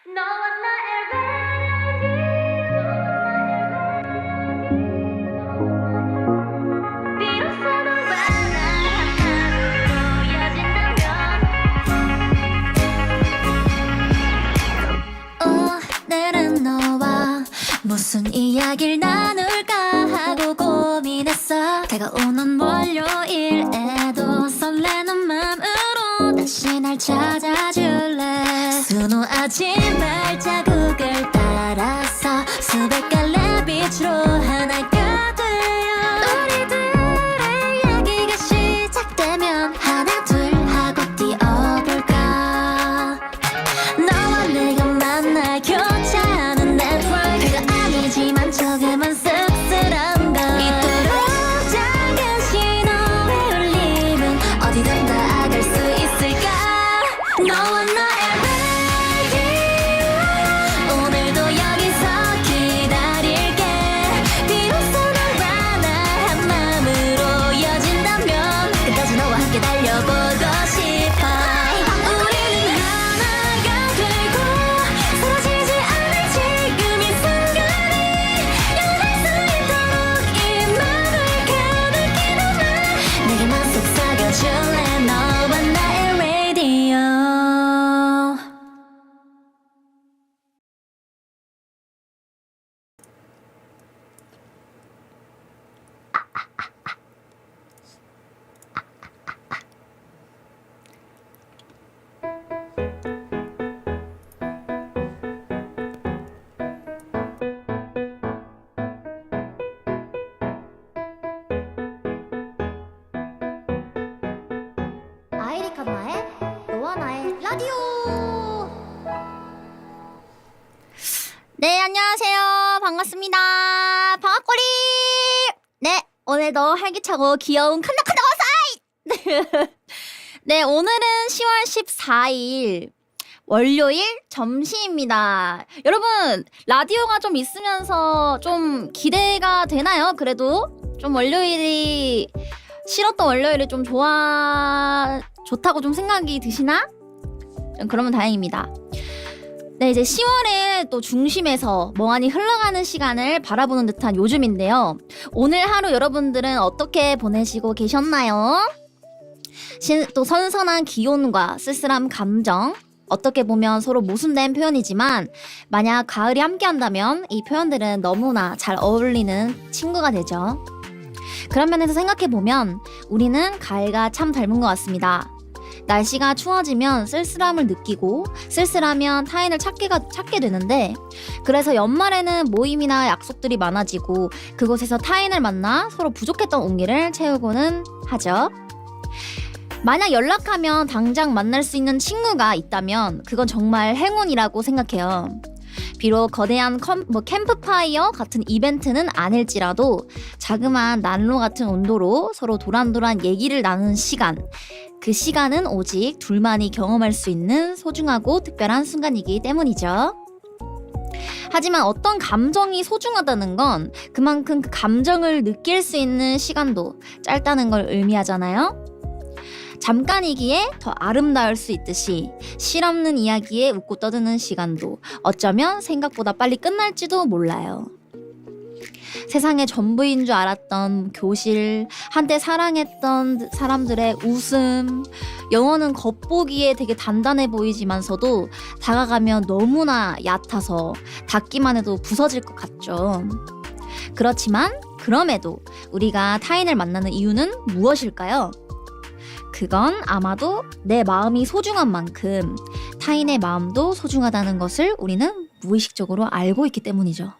너와 나의 레디오 비로소 너와 나 하나로 이어진다면 오늘은 너와 무슨 이야기를 나눌까 하고 고민했어. 다가오는 월요일에도 설레는 맘으로 다시 날 찾아줄래. 순호하지 발자국을 따라서 수백 갈래 빛으로 하나가 되어 우리들의 이야기가 시작되면 하나 둘 하고 뛰어볼까. 너와 내가 만나 교차하는 네트워크 별거 아니지만 조금은 씁쓸한 것. 이토록 작은 신호의 울림은 어디든 닿아갈 수 있을까. 너와 나의 radio 오늘도 여기서 기다릴게. 비로소 너와 나 한 마음으로 이어진다면 끝까지 너와 함께 달려보고 싶어. 우리는 하나가 되고 사라지지 않을 지금 이 순간이 영원할 수 있도록 이 맘을 가득히 담아 내게만 속삭여줄래. 너와 나의 radio. 아이리 칸나의 너와 나의 라디오. 네, 안녕하세요. 반갑습니다. 방앗꼬리. 네, 오늘도 활기차고 귀여운 칸나칸나 와사이. 네, 오늘은 10월 14일 월요일 점심입니다. 여러분, 라디오가 좀 있으면서 좀 기대가 되나요? 그래도 좀 월요일이 싫었던 월요일이 좀 좋다고 좀 생각이 드시나? 그러면 다행입니다. 네, 이제 10월의 또 중심에서 멍하니 흘러가는 시간을 바라보는 듯한 요즘인데요. 오늘 하루 여러분들은 어떻게 보내시고 계셨나요? 또 선선한 기온과 쓸쓸한 감정, 어떻게 보면 서로 모순된 표현이지만 만약 가을이 함께한다면 이 표현들은 너무나 잘 어울리는 친구가 되죠. 그런 면에서 생각해보면 우리는 가을과 참 닮은 것 같습니다. 날씨가 추워지면 쓸쓸함을 느끼고 쓸쓸하면 타인을 찾게 되는데, 그래서 연말에는 모임이나 약속들이 많아지고 그곳에서 타인을 만나 서로 부족했던 온기를 채우고는 하죠. 만약 연락하면 당장 만날 수 있는 친구가 있다면 그건 정말 행운이라고 생각해요. 비록 거대한 캠프파이어 같은 이벤트는 아닐지라도 자그마한 난로 같은 온도로 서로 도란도란 얘기를 나누는 시간, 그 시간은 오직 둘만이 경험할 수 있는 소중하고 특별한 순간이기 때문이죠. 하지만 어떤 감정이 소중하다는 건 그만큼 그 감정을 느낄 수 있는 시간도 짧다는 걸 의미하잖아요. 잠깐이기에 더 아름다울 수 있듯이 실없는 이야기에 웃고 떠드는 시간도 어쩌면 생각보다 빨리 끝날지도 몰라요. 세상의 전부인 줄 알았던 교실, 한때 사랑했던 사람들의 웃음, 영어는 겉보기에 되게 단단해 보이지만서도 다가가면 너무나 얕아서 닿기만 해도 부서질 것 같죠. 그렇지만 그럼에도 우리가 타인을 만나는 이유는 무엇일까요? 그건 아마도 내 마음이 소중한 만큼 타인의 마음도 소중하다는 것을 우리는 무의식적으로 알고 있기 때문이죠.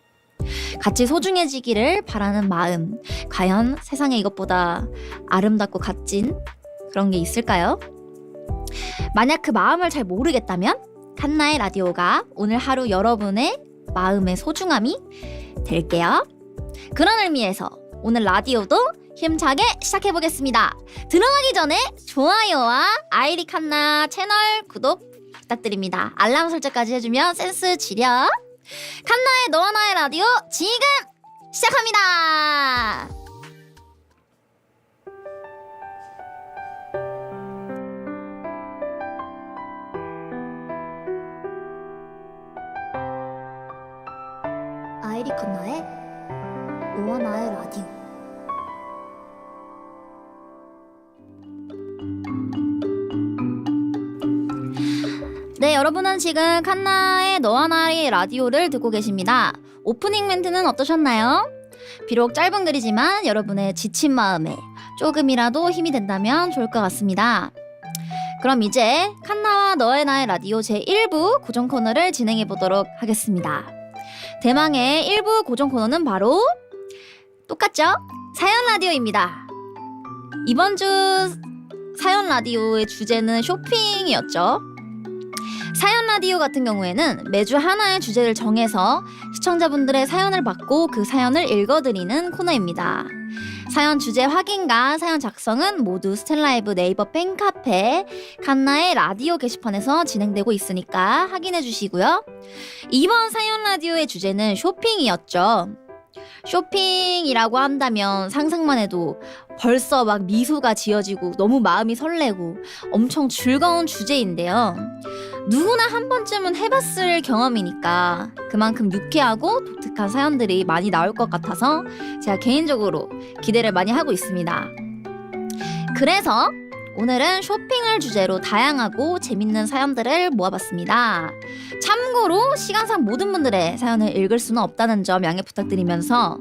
같이 소중해지기를 바라는 마음, 과연 세상에 이것보다 아름답고 값진 그런 게 있을까요? 만약 그 마음을 잘 모르겠다면 칸나의 라디오가 오늘 하루 여러분의 마음의 소중함이 될게요. 그런 의미에서 오늘 라디오도 힘차게 시작해보겠습니다. 들어가기 전에 좋아요와 아이리 칸나 채널 구독 부탁드립니다. 알람 설정까지 해주면 센스 지려. 칸나의 너와 나의 라디오 지금 시작합니다. 에리 칸나의 너와 나의 라디오. 네, 여러분은 지금 칸나의 너와 나의 라디오를 듣고 계십니다. 오프닝 멘트는 어떠셨나요? 비록 짧은 글이지만 여러분의 지친 마음에 조금이라도 힘이 된다면 좋을 것 같습니다. 그럼 이제 칸나와 너의 나의 라디오 제1부 고정 코너를 진행해 보도록 하겠습니다. 대망의 1부 고정 코너는 바로 똑같죠? 사연 라디오입니다. 이번 주 사연 라디오의 주제는 쇼핑이었죠. 사연 라디오 같은 경우에는 매주 하나의 주제를 정해서 시청자분들의 사연을 받고 그 사연을 읽어드리는 코너입니다. 사연 주제 확인과 사연 작성은 모두 스탠라이브 네이버 팬카페 칸나의 라디오 게시판에서 진행되고 있으니까 확인해 주시고요. 이번 사연 라디오의 주제는 쇼핑이었죠. 쇼핑이라고 한다면 상상만 해도 벌써 막 미소가 지어지고 너무 마음이 설레고 엄청 즐거운 주제인데요. 누구나 한 번쯤은 해봤을 경험이니까 그만큼 유쾌하고 독특한 사연들이 많이 나올 것 같아서 제가 개인적으로 기대를 많이 하고 있습니다. 그래서 오늘은 쇼핑을 주제로 다양하고 재밌는 사연들을 모아봤습니다. 참고로 시간상 모든 분들의 사연을 읽을 수는 없다는 점 양해 부탁드리면서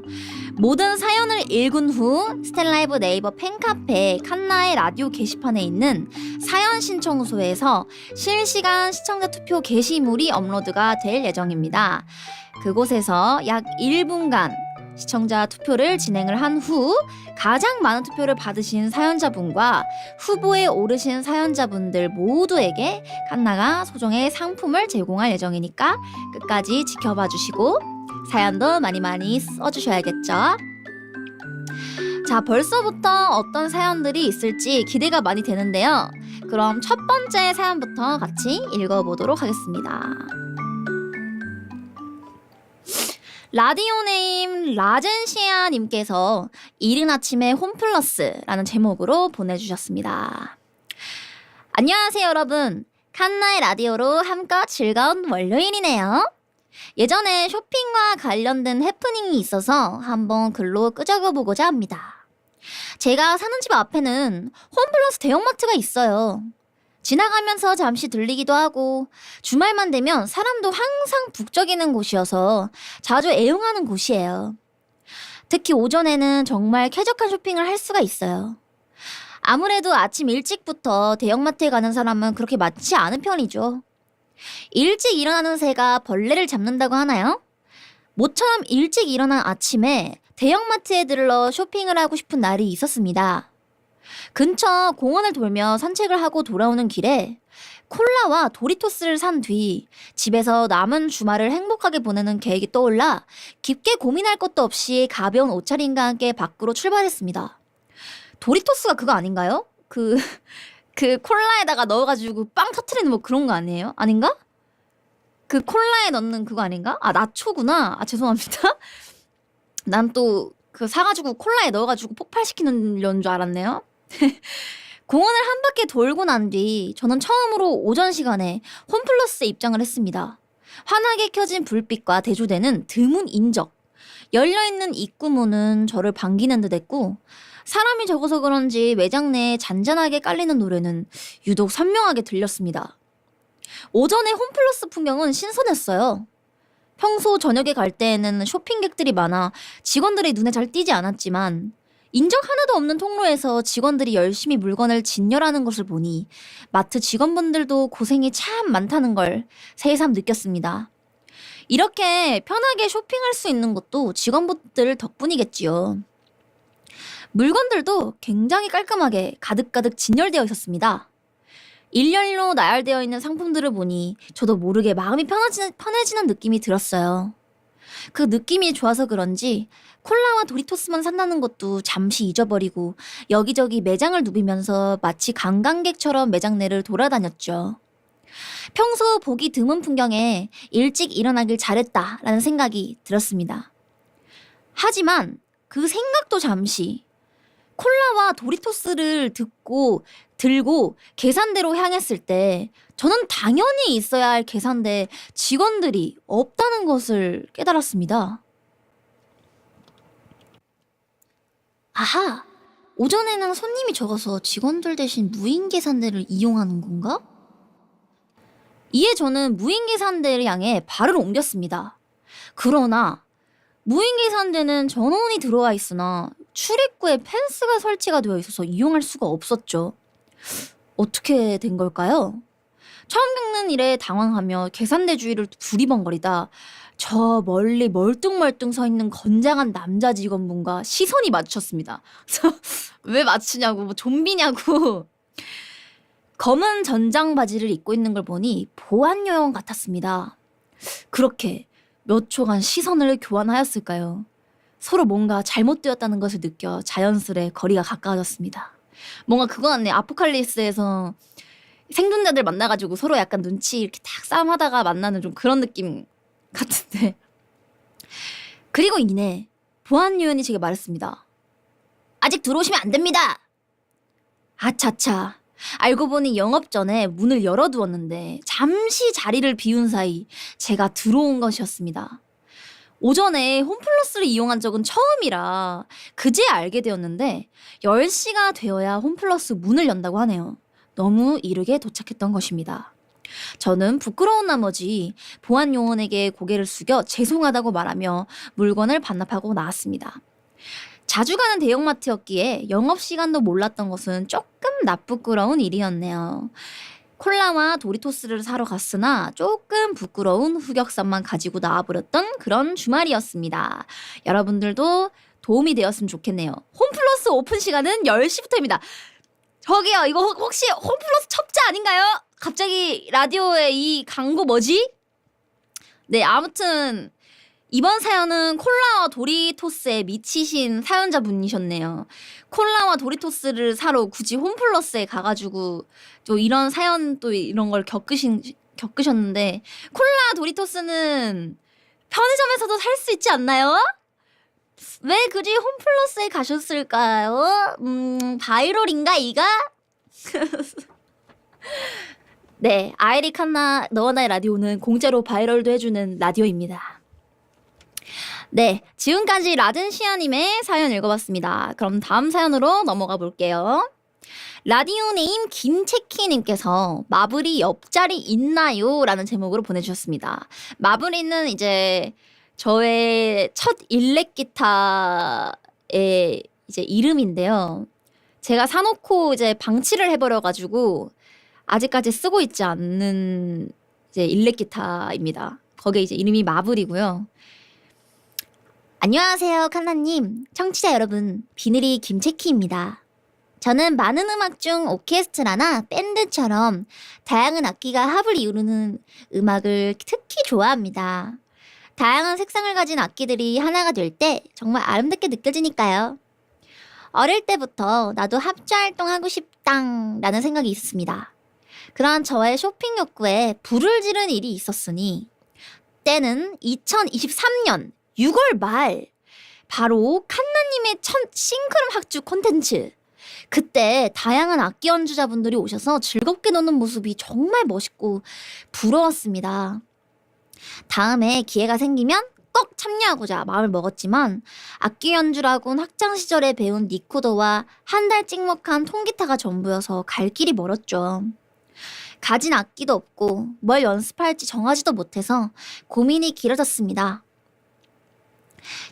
모든 사연을 읽은 후 스탠라이브 네이버 팬카페 칸나의 라디오 게시판에 있는 사연 신청소에서 실시간 시청자 투표 게시물이 업로드가 될 예정입니다. 그곳에서 약 1분간 시청자 투표를 진행을 한 후 가장 많은 투표를 받으신 사연자분과 후보에 오르신 사연자분들 모두에게 칸나가 소정의 상품을 제공할 예정이니까 끝까지 지켜봐 주시고 사연도 많이 많이 써주셔야겠죠. 자, 벌써부터 어떤 사연들이 있을지 기대가 많이 되는데요. 그럼 첫 번째 사연부터 같이 읽어보도록 하겠습니다. 라디오 네임 라젠시아 님께서 이른 아침에 홈플러스라는 제목으로 보내주셨습니다. 안녕하세요 여러분. 칸나의 라디오로 함께 즐거운 월요일이네요. 예전에 쇼핑과 관련된 해프닝이 있어서 한번 글로 끄적여보고자 합니다. 제가 사는 집 앞에는 홈플러스 대형마트가 있어요. 지나가면서 잠시 들리기도 하고 주말만 되면 사람도 항상 북적이는 곳이어서 자주 애용하는 곳이에요. 특히 오전에는 정말 쾌적한 쇼핑을 할 수가 있어요. 아무래도 아침 일찍부터 대형마트에 가는 사람은 그렇게 많지 않은 편이죠. 일찍 일어나는 새가 벌레를 잡는다고 하나요? 모처럼 일찍 일어난 아침에 대형마트에 들러 쇼핑을 하고 싶은 날이 있었습니다. 근처 공원을 돌며 산책을 하고 돌아오는 길에 콜라와 도리토스를 산 뒤 집에서 남은 주말을 행복하게 보내는 계획이 떠올라 깊게 고민할 것도 없이 가벼운 옷차림과 함께 밖으로 출발했습니다. 도리토스가 그거 아닌가요? 그 콜라에다가 넣어가지고 빵 터트리는 뭐 그런 거 아니에요? 아닌가? 그 콜라에 넣는 그거 아닌가? 아, 나초구나. 아, 죄송합니다. 난 또 그 사가지고 콜라에 넣어가지고 폭발시키는 줄 알았네요. 공원을 한 바퀴 돌고 난 뒤 저는 처음으로 오전 시간에 홈플러스에 입장을 했습니다. 환하게 켜진 불빛과 대조되는 드문 인적, 열려있는 입구문은 저를 반기는 듯 했고 사람이 적어서 그런지 매장 내에 잔잔하게 깔리는 노래는 유독 선명하게 들렸습니다. 오전에 홈플러스 풍경은 신선했어요. 평소 저녁에 갈 때에는 쇼핑객들이 많아 직원들의 눈에 잘 띄지 않았지만 인적 하나도 없는 통로에서 직원들이 열심히 물건을 진열하는 것을 보니 마트 직원분들도 고생이 참 많다는 걸 새삼 느꼈습니다. 이렇게 편하게 쇼핑할 수 있는 것도 직원분들 덕분이겠지요. 물건들도 굉장히 깔끔하게 가득가득 진열되어 있었습니다. 일렬로 나열되어 있는 상품들을 보니 저도 모르게 마음이 편해지는 느낌이 들었어요. 그 느낌이 좋아서 그런지 콜라와 도리토스만 산다는 것도 잠시 잊어버리고 여기저기 매장을 누비면서 마치 관광객처럼 매장 내를 돌아다녔죠. 평소 보기 드문 풍경에 일찍 일어나길 잘했다라는 생각이 들었습니다. 하지만 그 생각도 잠시 콜라와 도리토스를 들고 계산대로 향했을 때 저는 당연히 있어야 할 계산대에 직원들이 없다는 것을 깨달았습니다. 아하! 오전에는 손님이 적어서 직원들 대신 무인 계산대를 이용하는 건가? 이에 저는 무인 계산대를 향해 발을 옮겼습니다. 그러나 무인 계산대는 전원이 들어와 있으나 출입구에 펜스가 설치가 되어 있어서 이용할 수가 없었죠. 어떻게 된 걸까요? 처음 겪는 일에 당황하며 계산대 주위를 두리번거리다 저 멀리 멀뚱멀뚱 서 있는 건장한 남자 직원분과 시선이 마주쳤습니다. 왜 맞추냐고, 뭐 좀비냐고. 검은 전장 바지를 입고 있는 걸 보니 보안 요원 같았습니다. 그렇게 몇 초간 시선을 교환하였을까요? 서로 뭔가 잘못되었다는 것을 느껴 자연스레 거리가 가까워졌습니다. 뭔가 그거 같네. 아포칼립스에서 생존자들 만나가지고 서로 약간 눈치 이렇게 탁 싸움하다가 만나는 좀 그런 느낌 같은데. 그리고 이내 보안 요원이 제게 말했습니다. 아직 들어오시면 안 됩니다. 아차차. 알고 보니 영업 전에 문을 열어두었는데 잠시 자리를 비운 사이 제가 들어온 것이었습니다. 오전에 홈플러스를 이용한 적은 처음이라 그제 알게 되었는데 10시가 되어야 홈플러스 문을 연다고 하네요. 너무 이르게 도착했던 것입니다. 저는 부끄러운 나머지 보안 요원에게 고개를 숙여 죄송하다고 말하며 물건을 반납하고 나왔습니다. 자주 가는 대형마트였기에 영업시간도 몰랐던 것은 조금 나쁘끄러운 일이었네요. 콜라와 도리토스를 사러 갔으나 조금 부끄러운 흑역사만 가지고 나와버렸던 그런 주말이었습니다. 여러분들도 도움이 되었으면 좋겠네요. 홈플러스 오픈 시간은 10시부터입니다. 저기요, 이거 혹시 홈플러스 첩자 아닌가요? 갑자기 라디오에 이 광고 뭐지? 네, 아무튼 이번 사연은 콜라와 도리토스에 미치신 사연자분이셨네요. 콜라와 도리토스를 사러 굳이 홈플러스에 가가지고 또 이런 사연 또 이런 걸 겪으셨는데 콜라 도리토스는 편의점에서도 살 수 있지 않나요? 왜 굳이 홈플러스에 가셨을까요? 바이럴인가 이가? 네, 아이리 칸나 너와 나의 라디오는 공짜로 바이럴도 해주는 라디오입니다. 네, 지금까지 라든시아님의 사연 읽어봤습니다. 그럼 다음 사연으로 넘어가 볼게요. 라디오 네임 김채키님께서 마블이 옆자리 있나요? 라는 제목으로 보내주셨습니다. 마블이는 이제 저의 첫 일렉 기타의 이제 이름인데요. 제가 사놓고 이제 방치를 해버려가지고 아직까지 쓰고 있지 않는 이제 일렉 기타입니다. 거기에 이제 이름이 마블이고요. 안녕하세요, 칸나님. 청취자 여러분, 비늘이 김채키입니다. 저는 많은 음악 중 오케스트라나 밴드처럼 다양한 악기가 합을 이루는 음악을 특히 좋아합니다. 다양한 색상을 가진 악기들이 하나가 될 때 정말 아름답게 느껴지니까요. 어릴 때부터 나도 합주 활동하고 싶다라는 생각이 있었습니다. 그런 저의 쇼핑 욕구에 불을 지른 일이 있었으니 때는 2023년 6월 말 바로 칸나님의 첫 싱크럼 합주 콘텐츠. 그때 다양한 악기 연주자분들이 오셔서 즐겁게 노는 모습이 정말 멋있고 부러웠습니다. 다음에 기회가 생기면 꼭 참여하고자 마음을 먹었지만 악기 연주라곤 학창 시절에 배운 리코더와 한 달 찍먹한 통기타가 전부여서 갈 길이 멀었죠. 가진 악기도 없고 뭘 연습할지 정하지도 못해서 고민이 길어졌습니다.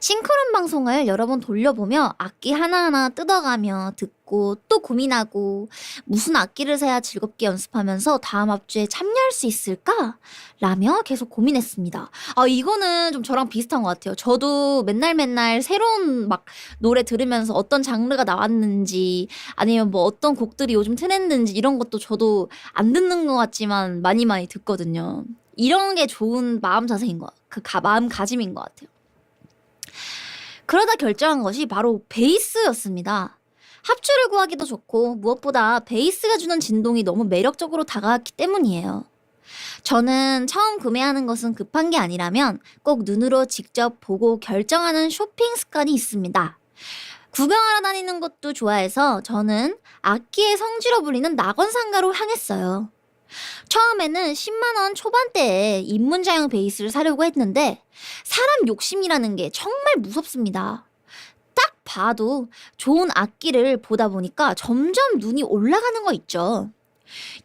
싱크론 방송을 여러 번 돌려보며 악기 하나하나 뜯어가며 듣고 또 고민하고 무슨 악기를 사야 즐겁게 연습하면서 다음 합주에 참여할 수 있을까? 라며 계속 고민했습니다. 이거는 좀 저랑 비슷한 것 같아요. 저도 맨날 새로운 막 노래 들으면서 어떤 장르가 나왔는지 아니면 뭐 어떤 곡들이 요즘 트렌드인지 이런 것도 저도 안 듣는 것 같지만 많이 듣거든요. 이런 게 좋은 마음 자세인 것 같아요. 마음가짐인 것 같아요. 그러다 결정한 것이 바로 베이스였습니다. 합주를 구하기도 좋고 무엇보다 베이스가 주는 진동이 너무 매력적으로 다가왔기 때문이에요. 저는 처음 구매하는 것은 급한 게 아니라면 꼭 눈으로 직접 보고 결정하는 쇼핑 습관이 있습니다. 구경하러 다니는 것도 좋아해서 저는 악기의 성지로 불리는 낙원상가로 향했어요. 처음에는 10만원 초반대에 입문자용 베이스를 사려고 했는데 사람 욕심이라는 게 정말 무섭습니다. 딱 봐도 좋은 악기를 보다 보니까 점점 눈이 올라가는 거 있죠.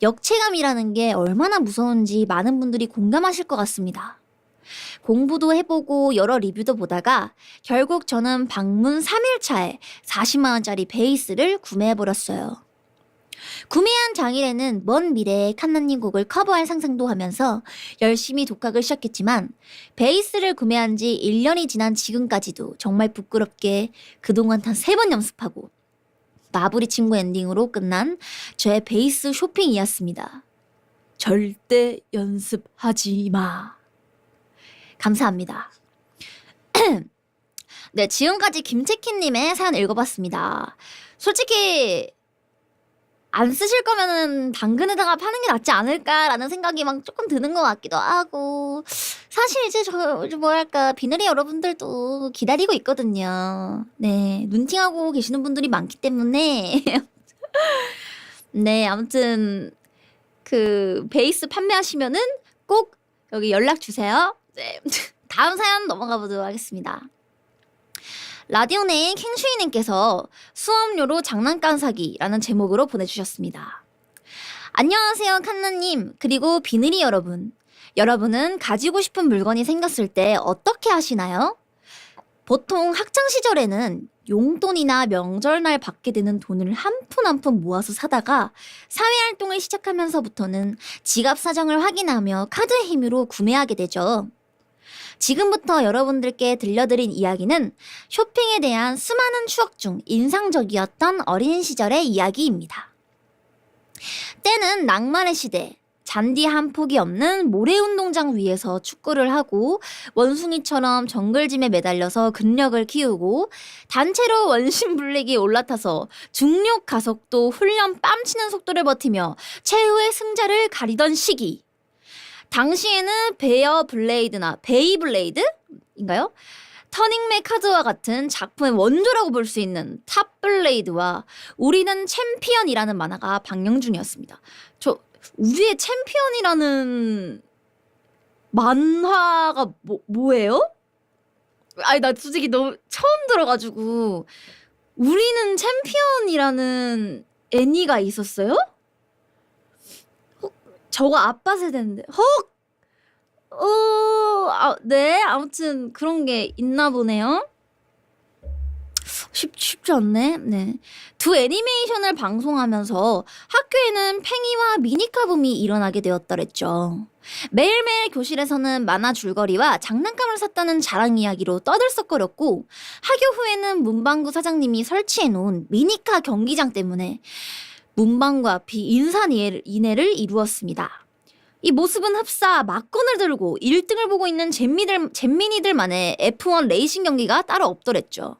역체감이라는 게 얼마나 무서운지 많은 분들이 공감하실 것 같습니다. 공부도 해보고 여러 리뷰도 보다가 결국 저는 방문 3일차에 40만 원짜리 베이스를 구매해버렸어요. 구매한 당일에는 먼 미래의 칸나님 곡을 커버할 상상도 하면서 열심히 독학을 시작했지만 베이스를 구매한 지 1년이 지난 지금까지도 정말 부끄럽게 그동안 단 3번 연습하고 마블이 친구 엔딩으로 끝난 저의 베이스 쇼핑이었습니다. 절대 연습하지 마. 감사합니다. 네, 지금까지 김채키님의 사연 읽어봤습니다. 솔직히 안 쓰실 거면은 당근에다가 파는 게 낫지 않을까라는 생각이 막 조금 드는 것 같기도 하고, 사실 이제 뭐랄까 비늘이 여러분들도 기다리고 있거든요. 네, 눈팅하고 계시는 분들이 많기 때문에 네, 아무튼 그 베이스 판매하시면은 꼭 여기 연락 주세요. 네. 다음 사연 넘어가 보도록 하겠습니다. 라디오네임 킹슈이님께서 수업료로 장난감 사기라는 제목으로 보내주셨습니다. 안녕하세요 칸나님, 그리고 비늘이 여러분. 여러분은 가지고 싶은 물건이 생겼을 때 어떻게 하시나요? 보통 학창시절에는 용돈이나 명절날 받게 되는 돈을 한 푼 한 푼 모아서 사다가 사회활동을 시작하면서부터는 지갑 사정을 확인하며 카드의 힘으로 구매하게 되죠. 지금부터 여러분들께 들려드린 이야기는 쇼핑에 대한 수많은 추억 중 인상적이었던 어린 시절의 이야기입니다. 때는 낭만의 시대, 잔디 한 폭이 없는 모래운동장 위에서 축구를 하고 원숭이처럼 정글짐에 매달려서 근력을 키우고 단체로 원심불리기 올라타서 중력 가속도 훈련 뺨치는 속도를 버티며 최후의 승자를 가리던 시기. 당시에는 베어 블레이드나 베이블레이드인가요? 터닝맥 카드와 같은 작품의 원조라고 볼 수 있는 탑블레이드와 우리는 챔피언이라는 만화가 방영 중이었습니다. 우리의 챔피언이라는 만화가 뭐예요? 아니 나 솔직히 너무 처음 들어가지고 우리는 챔피언이라는 애니가 있었어요? 저거 아빠 세대인데. 네. 아무튼 그런 게 있나 보네요. 쉽지 않네. 네. 두 애니메이션을 방송하면서 학교에는 팽이와 미니카 붐이 일어나게 되었더랬죠. 매일매일 교실에서는 만화 줄거리와 장난감을 샀다는 자랑 이야기로 떠들썩거렸고, 학교 후에는 문방구 사장님이 설치해놓은 미니카 경기장 때문에 문방구 앞이 인산인해를 이루었습니다. 이 모습은 흡사 막건을 들고 1등을 보고 있는 잼민이들만의 F1 레이싱 경기가 따로 없더랬죠.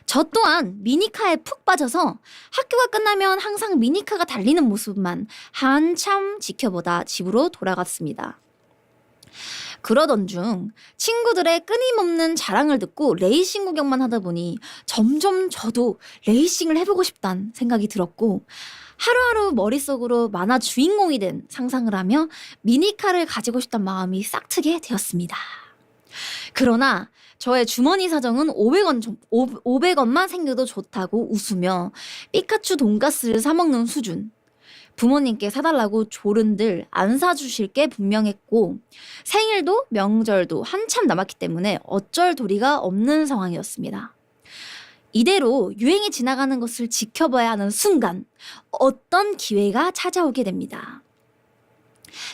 저 또한 미니카에 푹 빠져서 학교가 끝나면 항상 미니카가 달리는 모습만 한참 지켜보다 집으로 돌아갔습니다. 그러던 중 친구들의 끊임없는 자랑을 듣고 레이싱 구경만 하다 보니 점점 저도 레이싱을 해보고 싶다는 생각이 들었고, 하루하루 머릿속으로 만화 주인공이 된 상상을 하며 미니카를 가지고 싶다는 마음이 싹트게 되었습니다. 그러나 저의 주머니 사정은 500원만 생겨도 좋다고 웃으며 피카츄 돈가스를 사먹는 수준. 부모님께 사달라고 조른들 안 사주실 게 분명했고, 생일도 명절도 한참 남았기 때문에 어쩔 도리가 없는 상황이었습니다. 이대로 유행이 지나가는 것을 지켜봐야 하는 순간 어떤 기회가 찾아오게 됩니다.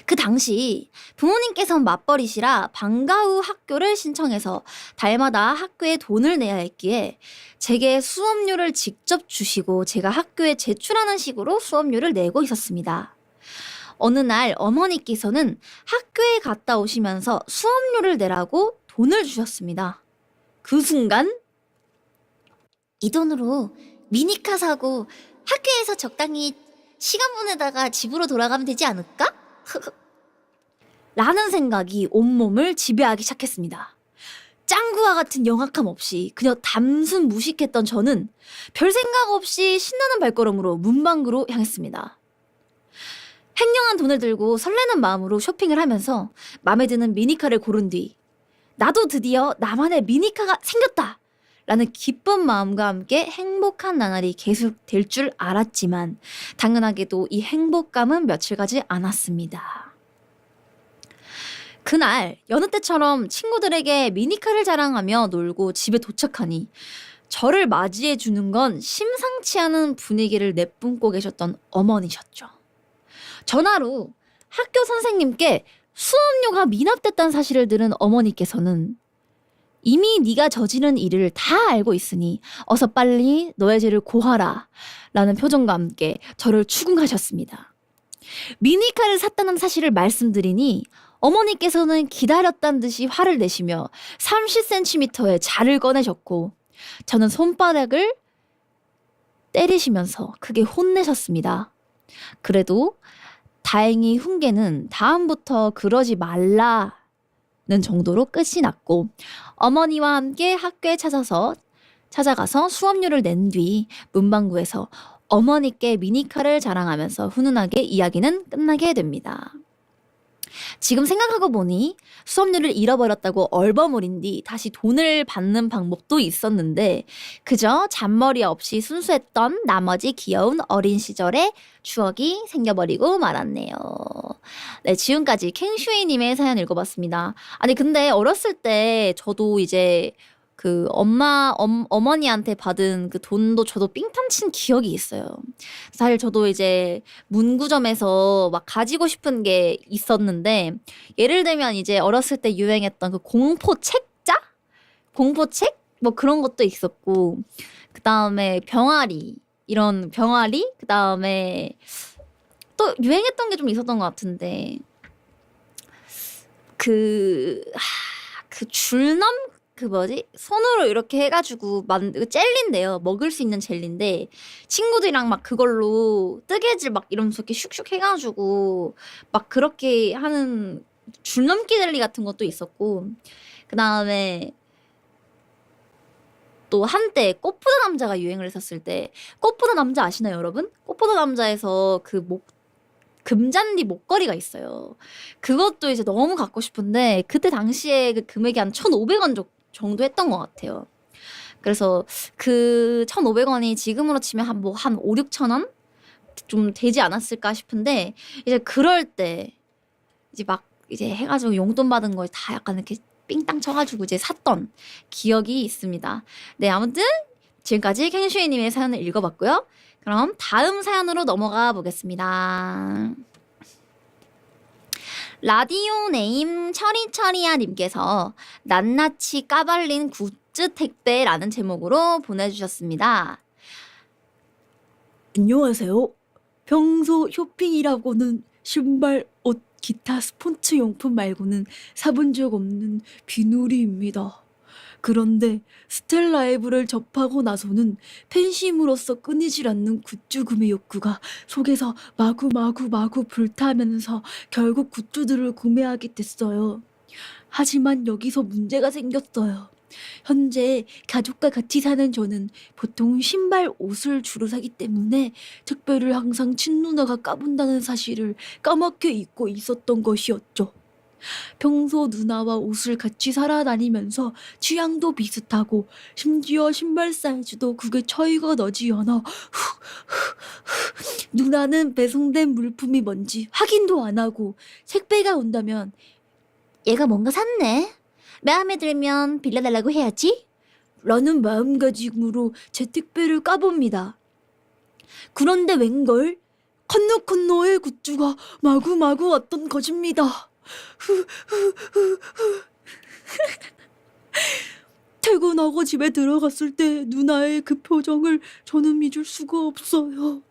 그 당시 부모님께서 맞벌이시라 방과 후 학교를 신청해서 달마다 학교에 돈을 내야 했기에 제게 수업료를 직접 주시고 제가 학교에 제출하는 식으로 수업료를 내고 있었습니다. 어느 날 어머니께서는 학교에 갔다 오시면서 수업료를 내라고 돈을 주셨습니다. 그 순간 이 돈으로 미니카 사고 학교에서 적당히 시간 보내다가 집으로 돌아가면 되지 않을까? 라는 생각이 온몸을 지배하기 시작했습니다. 짱구와 같은 영악함 없이 그냥 단순 무식했던 저는 별 생각 없이 신나는 발걸음으로 문방구로 향했습니다. 횡령한 돈을 들고 설레는 마음으로 쇼핑을 하면서 마음에 드는 미니카를 고른 뒤 나도 드디어 나만의 미니카가 생겼다! 라는 기쁜 마음과 함께 행복한 나날이 계속될 줄 알았지만 당연하게도 이 행복감은 며칠 가지 않았습니다. 그날 여느 때처럼 친구들에게 미니카를 자랑하며 놀고 집에 도착하니 저를 맞이해 주는 건 심상치 않은 분위기를 내뿜고 계셨던 어머니셨죠. 전화로 학교 선생님께 수업료가 미납됐다는 사실을 들은 어머니께서는 이미 네가 저지른 일을 다 알고 있으니 어서 빨리 너의 죄를 고하라 라는 표정과 함께 저를 추궁하셨습니다. 미니카를 샀다는 사실을 말씀드리니 어머니께서는 기다렸다는 듯이 화를 내시며 30cm의 자를 꺼내셨고 저는 손바닥을 때리시면서 크게 혼내셨습니다. 그래도 다행히 훈계는 다음부터 그러지 말라는 정도로 끝이 났고 어머니와 함께 학교에 찾아가서 수업료를 낸 뒤 문방구에서 어머니께 미니카를 자랑하면서 훈훈하게 이야기는 끝나게 됩니다. 지금 생각하고 보니 수업료를 잃어버렸다고 얼버무린 뒤 다시 돈을 받는 방법도 있었는데 그저 잔머리 없이 순수했던 나머지 귀여운 어린 시절의 추억이 생겨버리고 말았네요. 네, 지금까지 캥슈이님의 사연 읽어봤습니다. 아니 근데 어렸을 때 저도 이제 그 어머니한테 받은 그 돈도 저도 삥땅 친 기억이 있어요. 사실 저도 이제 문구점에서 막 가지고 싶은 게 있었는데 예를 들면 이제 어렸을 때 유행했던 그 공포 책자? 공포책? 뭐 그런 것도 있었고 그 다음에 병아리 이런 병아리? 그 다음에 또 유행했던 게 좀 있었던 것 같은데 그 줄넘 그 뭐지? 손으로 이렇게 해가지고 그 젤리인데요. 먹을 수 있는 젤리인데 친구들이랑 막 그걸로 뜨개질 막 이러면서 이렇게 슉슉 해가지고 막 그렇게 하는 줄넘기 젤리 같은 것도 있었고 그 다음에 또 한때 꽃보다 남자가 유행을 했었을 때 꽃보다 남자 아시나요 여러분? 꽃보다 남자에서 그 금잔디 목걸이가 있어요. 그것도 이제 너무 갖고 싶은데 그때 당시에 그 금액이 한 1,500원 정도 했던 것 같아요. 그래서 그 1,500원이 지금으로 치면 한 5, 6천 원? 좀 되지 않았을까 싶은데 이제 그럴 때 이제 막 이제 해가지고 용돈 받은 걸 다 약간 이렇게 삥땅 쳐가지고 이제 샀던 기억이 있습니다. 네, 아무튼 지금까지 캥슈이님의 사연을 읽어봤고요. 그럼 다음 사연으로 넘어가 보겠습니다. 라디오 네임 처리처리야님께서 낱낱이 까발린 굿즈 택배라는 제목으로 보내주셨습니다. 안녕하세요. 평소 쇼핑이라고는 신발, 옷, 기타 스포츠 용품 말고는 사본 적 없는 비누리입니다. 그런데 스텔라이브를 접하고 나서는 팬심으로서 끊이질 않는 굿즈 구매 욕구가 속에서 마구 불타면서 결국 굿즈들을 구매하게 됐어요. 하지만 여기서 문제가 생겼어요. 현재 가족과 같이 사는 저는 보통 신발, 옷을 주로 사기 때문에 택배를 항상 친누나가 까본다는 사실을 까맣게 잊고 있었던 것이었죠. 평소 누나와 옷을 같이 사러 다니면서 취향도 비슷하고 심지어 신발 사이즈도 그게 차이가 나지 않아 누나는 배송된 물품이 뭔지 확인도 안 하고 택배가 온다면 얘가 뭔가 샀네. 마음에 들면 빌려달라고 해야지. 라는 마음가짐으로 제 택배를 까봅니다. 그런데 웬걸 컨노의 굿즈가 마구마구 왔던 것입니다. 퇴근하고 집에 들어갔을 때 누나의 그 표정을 저는 잊을 수가 없어요.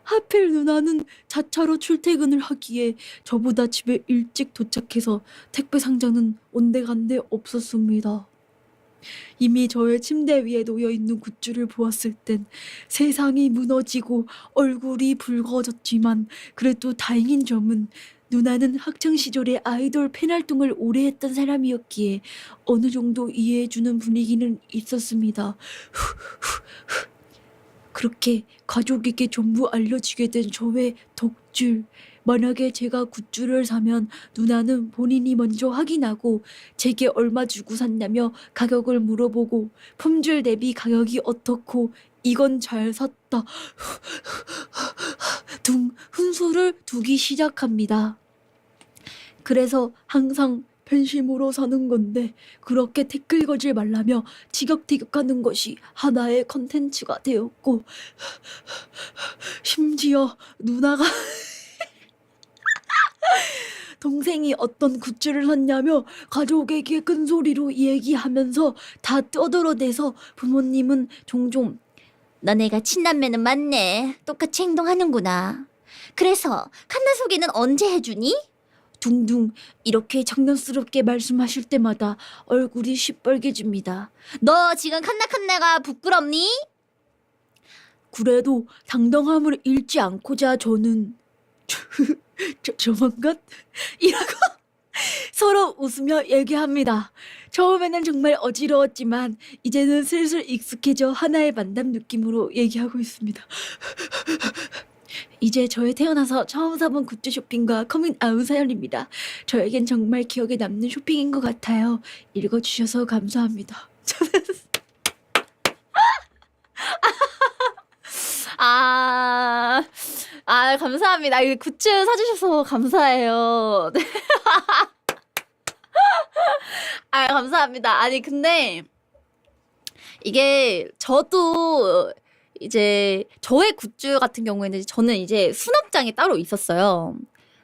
하필 누나는 자차로 출퇴근을 하기에 저보다 집에 일찍 도착해서 택배 상자는 온데간데 없었습니다. 이미 저의 침대 위에 놓여있는 굿즈를 보았을 땐 세상이 무너지고 얼굴이 붉어졌지만 그래도 다행인 점은 누나는 학창시절에 아이돌 팬활동을 오래 했던 사람이었기에 어느 정도 이해해주는 분위기는 있었습니다. 그렇게 가족에게 전부 알려지게 된 저의 덕줄, 만약에 제가 굿즈를 사면 누나는 본인이 먼저 확인하고 제게 얼마 주고 샀냐며 가격을 물어보고 품질 대비 가격이 어떻고 이건 잘 샀다 등 훈수를 두기 시작합니다. 그래서 항상 팬심으로 사는 건데 그렇게 댓글 거질 말라며 티격태격하는 것이 하나의 컨텐츠가 되었고 심지어 누나가 동생이 어떤 굿즈를 샀냐며 가족에게 큰 소리로 얘기하면서 다 떠들어대서 부모님은 종종 너네가 친남매는 맞네. 똑같이 행동하는구나. 그래서 칸나 소개는 언제 해주니? 둥둥 이렇게 장난스럽게 말씀하실 때마다 얼굴이 시뻘개집니다. 너 지금 칸나칸나가 부끄럽니? 그래도 당당함을 잃지 않고자 저는 조만간 이라고 서로 웃으며 얘기합니다. 처음에는 정말 어지러웠지만 이제는 슬슬 익숙해져 하나의 만남 느낌으로 얘기하고 있습니다. 이제 저의 태어나서 처음 사본 굿즈 쇼핑과 커밍아웃 사연입니다. 저에겐 정말 기억에 남는 쇼핑인 것 같아요. 읽어주셔서 감사합니다. 감사합니다. 이 굿즈 사주셔서 감사해요. 감사합니다. 아니, 근데 이게 저도 이제 저의 굿즈 같은 경우에는 저는 이제 수납장이 따로 있었어요.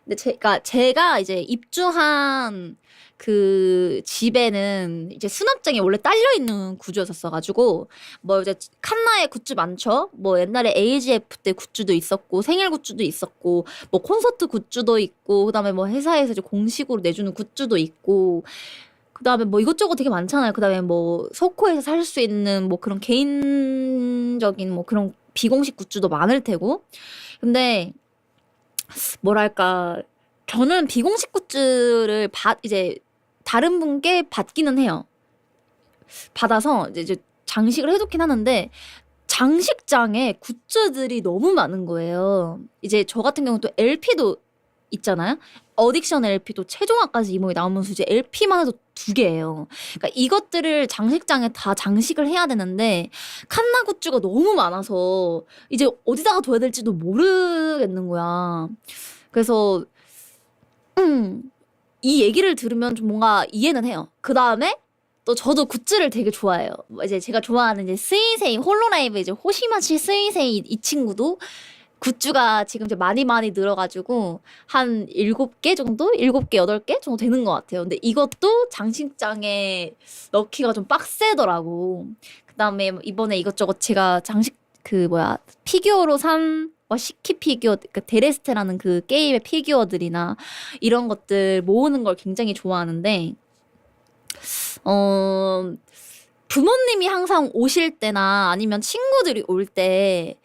근데 제가 이제 입주한 그 집에는 이제 수납장이 원래 딸려 있는 구조였었어가지고 뭐 이제 칸나의 굿즈 많죠. 뭐 옛날에 AGF 때 굿즈도 있었고 생일 굿즈도 있었고 뭐 콘서트 굿즈도 있고 그다음에 뭐 회사에서 이제 공식으로 내주는 굿즈도 있고 그다음에 뭐 이것저것 되게 많잖아요. 그다음에 뭐 소코에서 살 수 있는 뭐 그런 개인적인 뭐 그런 비공식 굿즈도 많을 테고 근데 뭐랄까 저는 비공식 굿즈를 이제 다른 분께 받기는 해요. 받아서 이제 장식을 해놓긴 하는데 장식장에 굿즈들이 너무 많은 거예요. 이제 저 같은 경우는 또 LP도 있잖아요. 어딕션 LP도 최종화까지 이모에 나오면서 이제 LP만 해도 2개예요. 그러니까 이것들을 장식장에 다 장식을 해야 되는데 칸나 굿즈가 너무 많아서 이제 어디다가 둬야 될지도 모르겠는 거야. 그래서 이 얘기를 들으면 좀 뭔가 이해는 해요. 그 다음에 또 저도 굿즈를 되게 좋아해요. 뭐 이제 제가 좋아하는 이제 스이세이 홀로라이브 이제 호시마치 스이세이 이 친구도 굿즈가 지금 이제 많이 늘어가지고 한 7개 정도? 7개, 8개 정도 되는 것 같아요. 근데 이것도 장식장에 넣기가 좀 빡세더라고. 그 다음에 이번에 이것저것 제가 피규어로 산 시키 피규어, 그 데레스테라는 그 게임의 피규어들이나 이런 것들 모으는 걸 굉장히 좋아하는데, 부모님이 항상 오실 때나 아니면 친구들이 올 때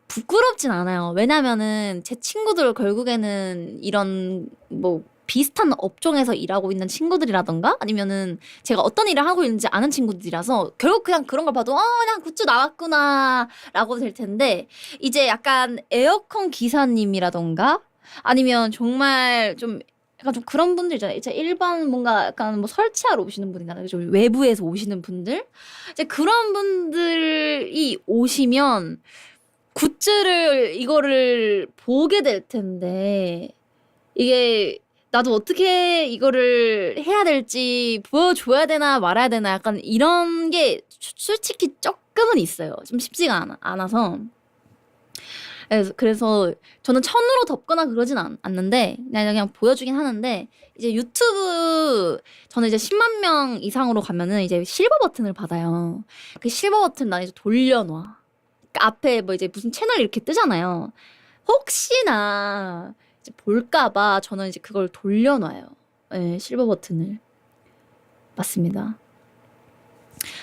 부끄럽진 않아요. 왜냐면은 제 친구들 결국에는 이런 뭐 비슷한 업종에서 일하고 있는 친구들이라던가 아니면은 제가 어떤 일을 하고 있는지 아는 친구들이라서 결국 그냥 그런 걸 봐도 그냥 굿즈 나왔구나 라고 될 텐데 이제 약간 에어컨 기사님이라던가 아니면 정말 좀 약간 좀 그런 분들 있잖아요. 이제 일반 뭔가 약간 뭐 설치하러 오시는 분이나 좀 외부에서 오시는 분들 이제 그런 분들이 오시면 굿즈를 이거를 보게 될 텐데 이게 나도 어떻게 이거를 해야 될지 보여줘야 되나 말아야 되나 약간 이런 게 솔직히 조금은 있어요. 좀 쉽지가 않아서 그래서 저는 천으로 덮거나 그러진 않는데 그냥 보여주긴 하는데 이제 유튜브 저는 이제 10만 명 이상으로 가면은 이제 실버 버튼을 받아요. 그 실버 버튼 난 이제 돌려놔. 앞에 뭐 이제 무슨 채널 이렇게 뜨잖아요. 혹시나 이제 볼까봐 저는 이제 그걸 돌려놔요. 네, 실버 버튼을. 맞습니다.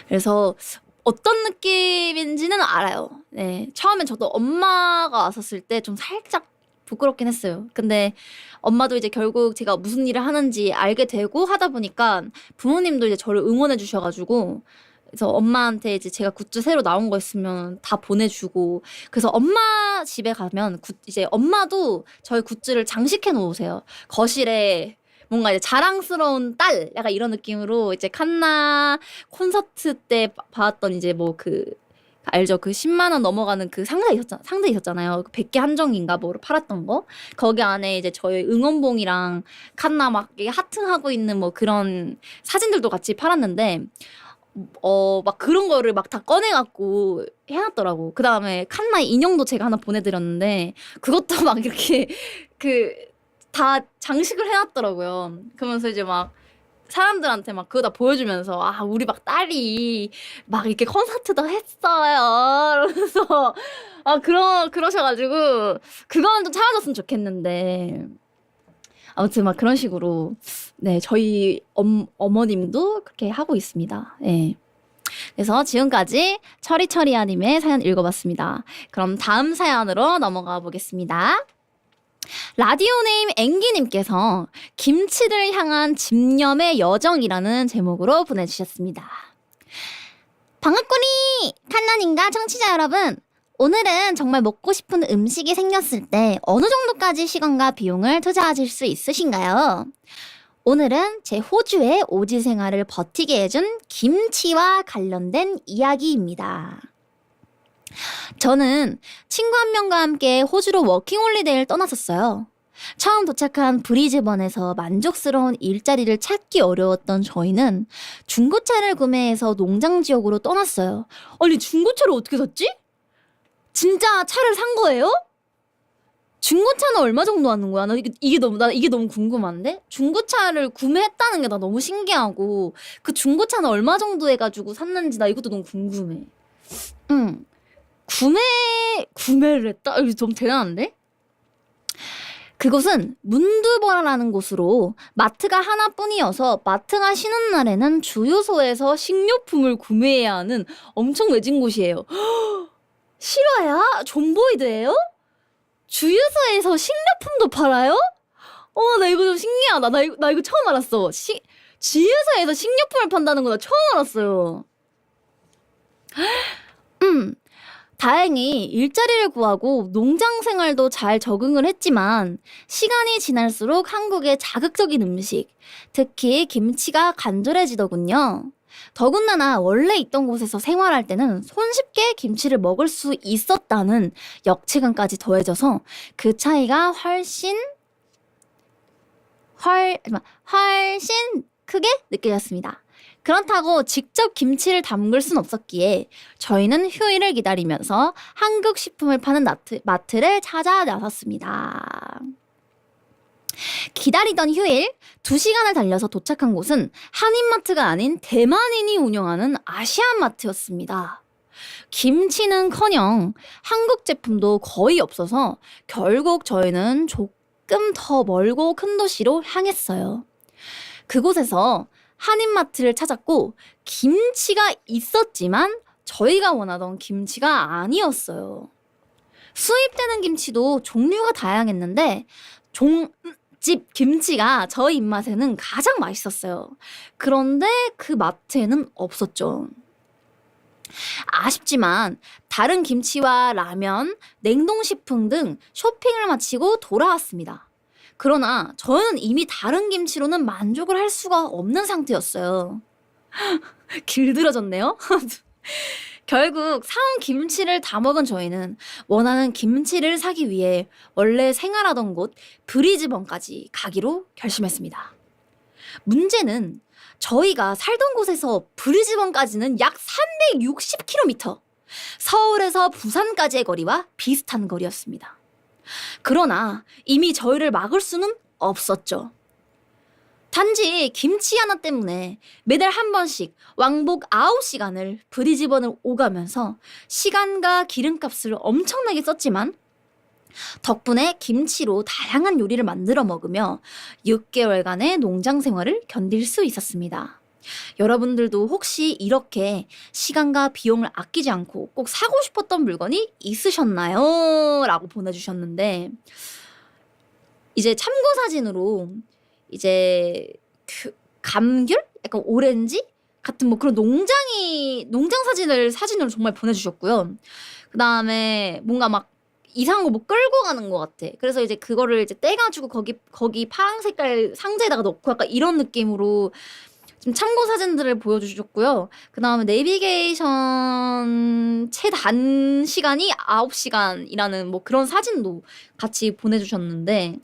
그래서 어떤 느낌인지는 알아요. 네, 처음엔 저도 엄마가 왔었을 때 좀 살짝 부끄럽긴 했어요. 근데 엄마도 이제 결국 제가 무슨 일을 하는지 알게 되고 하다 보니까 부모님도 이제 저를 응원해 주셔가지고 그래서 엄마한테 이제 제가 굿즈 새로 나온 거 있으면 다 보내주고, 그래서 엄마 집에 가면 이제 엄마도 저희 굿즈를 장식해 놓으세요. 거실에 뭔가 이제 자랑스러운 딸 약간 이런 느낌으로 이제 칸나 콘서트 때 봤던 이제 뭐 그 알죠? 그 10만 원 넘어가는 그 상자 있었잖아요. 100개 한정인가 뭐로 팔았던 거. 거기 안에 이제 저희 응원봉이랑 칸나 막 이게 하트하고 있는 뭐 그런 사진들도 같이 팔았는데 막 그런 거를 막 다 꺼내갖고 해놨더라고. 그 다음에 칸나의 인형도 제가 하나 보내드렸는데 그것도 막 이렇게 다 장식을 해놨더라고요. 그러면서 이제 막 사람들한테 막 그거 다 보여주면서 아 우리 막 딸이 막 이렇게 콘서트도 했어요. 그러면서 아 그러셔가지고 그거는 좀 찾아줬으면 좋겠는데 아무튼 막 그런 식으로 네 저희 어머님도 그렇게 하고 있습니다. 네. 그래서 지금까지 처리처리아님의 사연 읽어봤습니다. 그럼 다음 사연으로 넘어가 보겠습니다. 라디오네임 앵기님께서 김치를 향한 집념의 여정이라는 제목으로 보내주셨습니다. 방앗구리! 칸나님과 청취자 여러분, 오늘은 정말 먹고 싶은 음식이 생겼을 때 어느 정도까지 시간과 비용을 투자하실 수 있으신가요? 오늘은 제 호주의 오지 생활을 버티게 해준 김치와 관련된 이야기입니다. 저는 친구 한 명과 함께 호주로 워킹홀리데이를 떠났었어요. 처음 도착한 브리즈번에서 만족스러운 일자리를 찾기 어려웠던 저희는 중고차를 구매해서 농장 지역으로 떠났어요. 아니 중고차를 어떻게 샀지? 진짜 차를 산 거예요? 중고차는 얼마 정도 하는 거야? 나 이게 너무 궁금한데? 중고차를 구매했다는 게 나 너무 신기하고 그 중고차는 얼마 정도 해가지고 샀는지 나 이것도 너무 궁금해. 구매를 했다? 이거 좀 대단한데? 그곳은 문두버라라는 곳으로 마트가 하나뿐이어서 마트가 쉬는 날에는 주유소에서 식료품을 구매해야 하는 엄청 외진 곳이에요. 실화야? 존보이드예요? 주유소에서 식료품도 팔아요? 나 이거 좀 신기하다. 나 이거 처음 알았어. 주유소에서 식료품을 판다는 거 나 처음 알았어요. 다행히 일자리를 구하고 농장 생활도 잘 적응을 했지만 시간이 지날수록 한국의 자극적인 음식, 특히 김치가 간절해지더군요. 더군다나 원래 있던 곳에서 생활할 때는 손쉽게 김치를 먹을 수 있었다는 역체감까지 더해져서 그 차이가 훨씬 크게 느껴졌습니다. 그렇다고 직접 김치를 담글 순 없었기에 저희는 휴일을 기다리면서 한국 식품을 파는 마트를 찾아 나섰습니다. 기다리던 휴일, 2시간을 달려서 도착한 곳은 한인마트가 아닌 대만인이 운영하는 아시안마트였습니다. 김치는커녕 한국 제품도 거의 없어서 결국 저희는 조금 더 멀고 큰 도시로 향했어요. 그곳에서 한인마트를 찾았고 김치가 있었지만 저희가 원하던 김치가 아니었어요. 수입되는 김치도 종류가 다양했는데 종집 김치가 저희 입맛에는 가장 맛있었어요. 그런데 그 마트에는 없었죠. 아쉽지만 다른 김치와 라면, 냉동식품 등 쇼핑을 마치고 돌아왔습니다. 그러나 저는 이미 다른 김치로는 만족을 할 수가 없는 상태였어요. 길들여졌네요. 결국 사온 김치를 다 먹은 저희는 원하는 김치를 사기 위해 원래 생활하던 곳 브리즈번까지 가기로 결심했습니다. 문제는 저희가 살던 곳에서 브리즈번까지는 약 360km, 서울에서 부산까지의 거리와 비슷한 거리였습니다. 그러나 이미 저희를 막을 수는 없었죠. 단지 김치 하나 때문에 매달 한 번씩 왕복 9시간을 브리즈번을 오가면서 시간과 기름값을 엄청나게 썼지만 덕분에 김치로 다양한 요리를 만들어 먹으며 6개월간의 농장 생활을 견딜 수 있었습니다. 여러분들도 혹시 이렇게 시간과 비용을 아끼지 않고 꼭 사고 싶었던 물건이 있으셨나요? 라고 보내주셨는데 이제 참고 사진으로 이제 감귤? 약간 오렌지? 같은 뭐 그런 농장 사진으로 정말 보내주셨고요. 그 다음에 뭔가 막 이상한 거 뭐 끌고 가는 것 같아. 그래서 이제 그거를 이제 떼가지고 거기 파란 색깔 상자에다가 넣고 약간 이런 느낌으로 좀 참고 사진들을 보여주셨고요. 그 다음에 내비게이션 최단 시간이 9시간이라는 뭐 그런 사진도 같이 보내주셨는데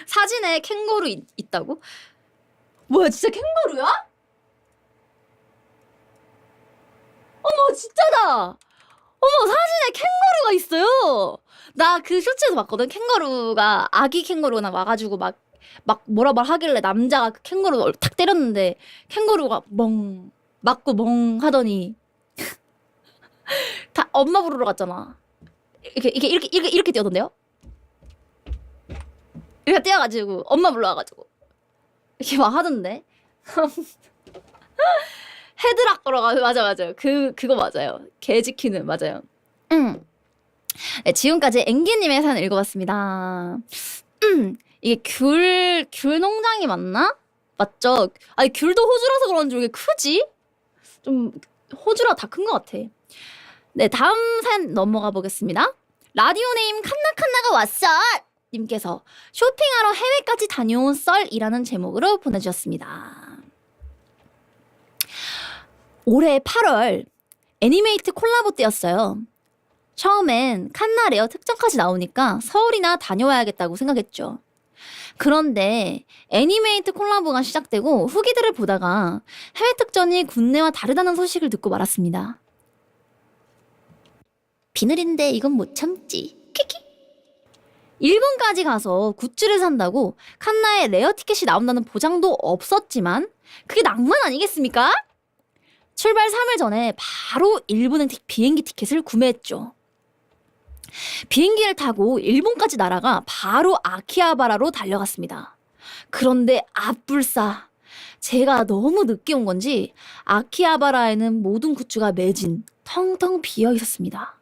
사진에 캥거루 있다고? 뭐야, 진짜 캥거루야? 어머, 진짜다! 어머, 사진에 캥거루가 있어요! 나 그 쇼츠에서 봤거든? 캥거루가, 아기 캥거루가 와가지고 막 뭐라 하길래 남자가 그 캥거루 탁 때렸는데 캥거루가 맞고 멍 하더니 다 엄마 부르러 갔잖아. 이렇게 뛰어던데요? 이렇게 뛰어가지고 엄마 불러와가지고 이렇게 막 하던데. 헤드락 걸어가. 맞아. 그거 맞아요. 개 지키는 맞아요. 네, 지금까지 앵기님의 사연 읽어봤습니다. 이게 귤 농장이 맞나? 맞죠? 아니, 귤도 호주라서 그런지 왜 이렇게 크지? 좀 호주라 다 큰 것 같아. 네, 다음 사연 넘어가 보겠습니다. 라디오 네임 칸나칸나가 왔어! 님께서 쇼핑하러 해외까지 다녀온 썰이라는 제목으로 보내주셨습니다. 올해 8월 애니메이트 콜라보 때였어요. 처음엔 칸나 레어 특전까지 나오니까 서울이나 다녀와야겠다고 생각했죠. 그런데 애니메이트 콜라보가 시작되고 후기들을 보다가 해외 특전이 국내와 다르다는 소식을 듣고 말았습니다. 비늘인데 이건 못 참지. 키키. 일본까지 가서 굿즈를 산다고 칸나의 레어 티켓이 나온다는 보장도 없었지만 그게 낭만 아니겠습니까? 출발 3일 전에 바로 일본행 비행기 티켓을 구매했죠. 비행기를 타고 일본까지 날아가 바로 아키하바라로 달려갔습니다. 그런데 앞불싸, 제가 너무 늦게 온 건지 아키하바라에는 모든 굿즈가 매진, 텅텅 비어 있었습니다.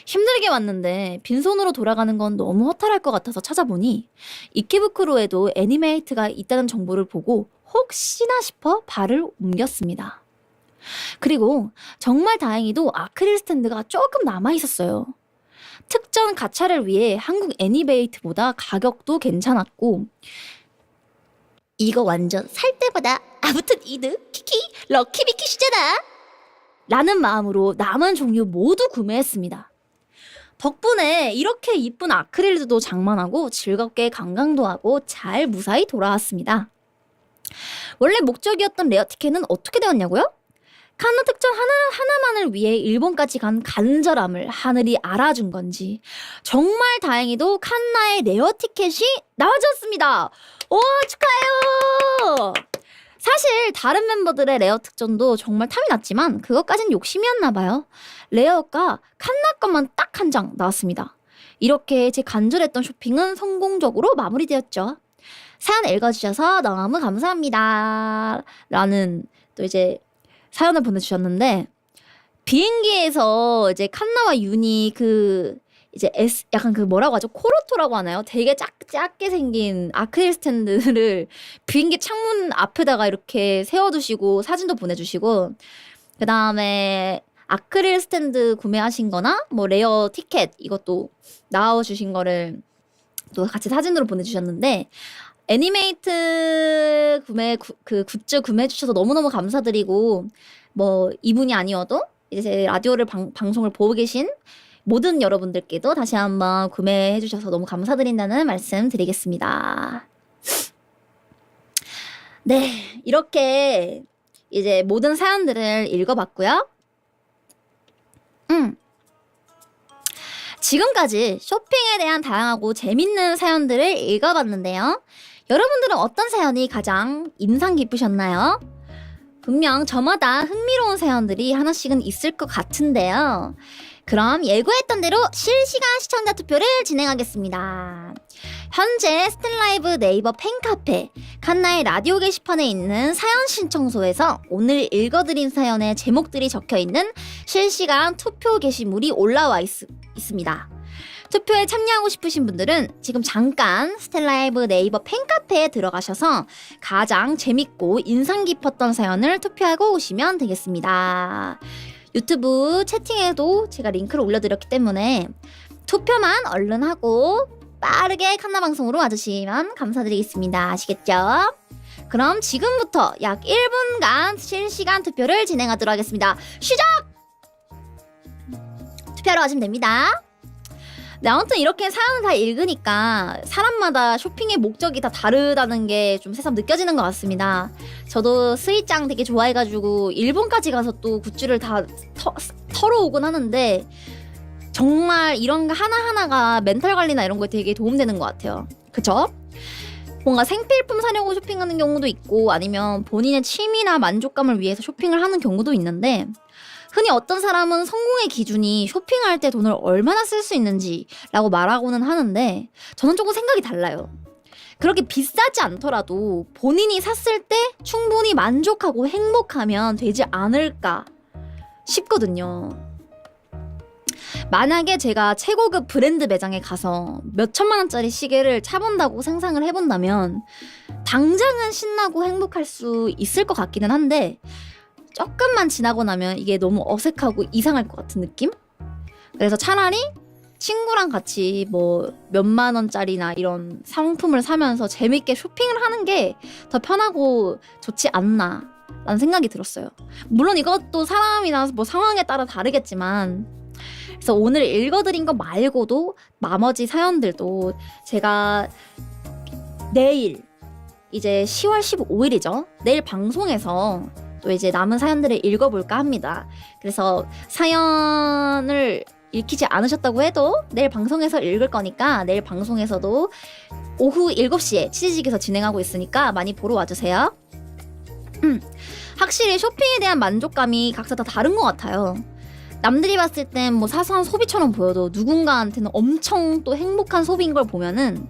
힘들게 왔는데 빈손으로 돌아가는 건 너무 허탈할 것 같아서 찾아보니 이케부쿠로에도 애니메이트가 있다는 정보를 보고 혹시나 싶어 발을 옮겼습니다. 그리고 정말 다행히도 아크릴 스탠드가 조금 남아 있었어요. 특전 가차를 위해 한국 애니메이트보다 가격도 괜찮았고 이거 완전 살 때마다 아무튼 이득 키키 럭키비키시잖아 라는 마음으로 남은 종류 모두 구매했습니다. 덕분에 이렇게 이쁜 아크릴도 장만하고 즐겁게 관광도 하고 잘 무사히 돌아왔습니다. 원래 목적이었던 레어 티켓은 어떻게 되었냐고요? 칸나 특전 하나만을 위해 일본까지 간 간절함을 하늘이 알아준 건지 정말 다행히도 칸나의 레어 티켓이 나와줬습니다. 오, 축하해요. 사실 다른 멤버들의 레어 특전도 정말 탐이 났지만 그것까진 욕심이었나 봐요. 레어가 칸나 것만 딱 한 장 나왔습니다. 이렇게 제 간절했던 쇼핑은 성공적으로 마무리되었죠. 사연 읽어주셔서 너무 감사합니다. 라는 또 이제 사연을 보내주셨는데 비행기에서 이제 칸나와 윤이 이제 약간 뭐라고 하죠? 코로토라고 하나요? 되게 작게 생긴 아크릴 스탠드를 비행기 창문 앞에다가 이렇게 세워두시고 사진도 보내주시고 그 다음에 아크릴 스탠드 구매하신 거나 뭐 레어 티켓 이것도 나와주신 거를 또 같이 사진으로 보내주셨는데 애니메이트 굿즈 구매해 주셔서 너무너무 감사드리고 뭐 이분이 아니어도 이제 제 라디오를 방송을 보고 계신 모든 여러분들께도 다시 한번 구매해 주셔서 너무 감사드린다는 말씀 드리겠습니다. 네, 이렇게 이제 모든 사연들을 읽어봤고요. 지금까지 쇼핑에 대한 다양하고 재밌는 사연들을 읽어봤는데요. 여러분들은 어떤 사연이 가장 인상 깊으셨나요? 분명 저마다 흥미로운 사연들이 하나씩은 있을 것 같은데요. 그럼 예고했던 대로 실시간 시청자 투표를 진행하겠습니다. 현재 스탠라이브 네이버 팬카페 칸나의 라디오 게시판에 있는 사연 신청소에서 오늘 읽어드린 사연의 제목들이 적혀있는 실시간 투표 게시물이 올라와 있습니다. 투표에 참여하고 싶으신 분들은 지금 잠깐 스텔라이브 네이버 팬카페에 들어가셔서 가장 재밌고 인상 깊었던 사연을 투표하고 오시면 되겠습니다. 유튜브 채팅에도 제가 링크를 올려드렸기 때문에 투표만 얼른 하고 빠르게 칸나방송으로 와주시면 감사드리겠습니다. 아시겠죠? 그럼 지금부터 약 1분간 실시간 투표를 진행하도록 하겠습니다. 시작! 투표하러 가시면 됩니다. 네, 아무튼 이렇게 사연을 다 읽으니까 사람마다 쇼핑의 목적이 다 다르다는 게 좀 새삼 느껴지는 것 같습니다. 저도 스이짱 되게 좋아해가지고 일본까지 가서 또 굿즈를 다 털어오곤 하는데 정말 이런 거 하나하나가 멘탈 관리나 이런 거에 되게 도움되는 것 같아요. 그쵸? 뭔가 생필품 사려고 쇼핑하는 경우도 있고 아니면 본인의 취미나 만족감을 위해서 쇼핑을 하는 경우도 있는데 흔히 어떤 사람은 성공의 기준이 쇼핑할 때 돈을 얼마나 쓸 수 있는지라고 말하고는 하는데 저는 조금 생각이 달라요. 그렇게 비싸지 않더라도 본인이 샀을 때 충분히 만족하고 행복하면 되지 않을까 싶거든요. 만약에 제가 최고급 브랜드 매장에 가서 몇 천만 원짜리 시계를 차본다고 상상을 해본다면 당장은 신나고 행복할 수 있을 것 같기는 한데 조금만 지나고 나면 이게 너무 어색하고 이상할 것 같은 느낌? 그래서 차라리 친구랑 같이 뭐 몇만 원짜리나 이런 상품을 사면서 재밌게 쇼핑을 하는 게 더 편하고 좋지 않나 라는 생각이 들었어요. 물론 이것도 사람이나 뭐 상황에 따라 다르겠지만 그래서 오늘 읽어드린 거 말고도 나머지 사연들도 제가 내일 이제 10월 15일이죠. 내일 방송에서 또 이제 남은 사연들을 읽어볼까 합니다. 그래서 사연을 읽히지 않으셨다고 해도 내일 방송에서 읽을 거니까 내일 방송에서도 오후 7시에 치즈직에서 진행하고 있으니까 많이 보러 와주세요. 확실히 쇼핑에 대한 만족감이 각자 다 다른 것 같아요. 남들이 봤을 땐 뭐 사소한 소비처럼 보여도 누군가한테는 엄청 또 행복한 소비인 걸 보면은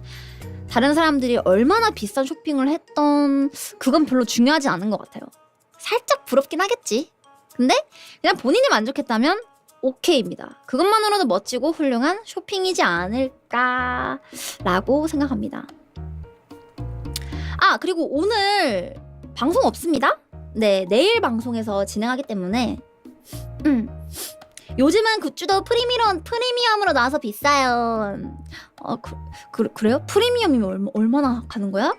다른 사람들이 얼마나 비싼 쇼핑을 했던 그건 별로 중요하지 않은 것 같아요. 살짝 부럽긴 하겠지. 근데 그냥 본인이 만족했다면 오케이입니다. 그것만으로도 멋지고 훌륭한 쇼핑이지 않을까라고 생각합니다. 아, 그리고 오늘 방송 없습니다. 네, 내일 방송에서 진행하기 때문에 요즘은 굿즈도 프리미엄으로 나와서 비싸요. 그래요? 프리미엄이면 얼마나 가는 거야?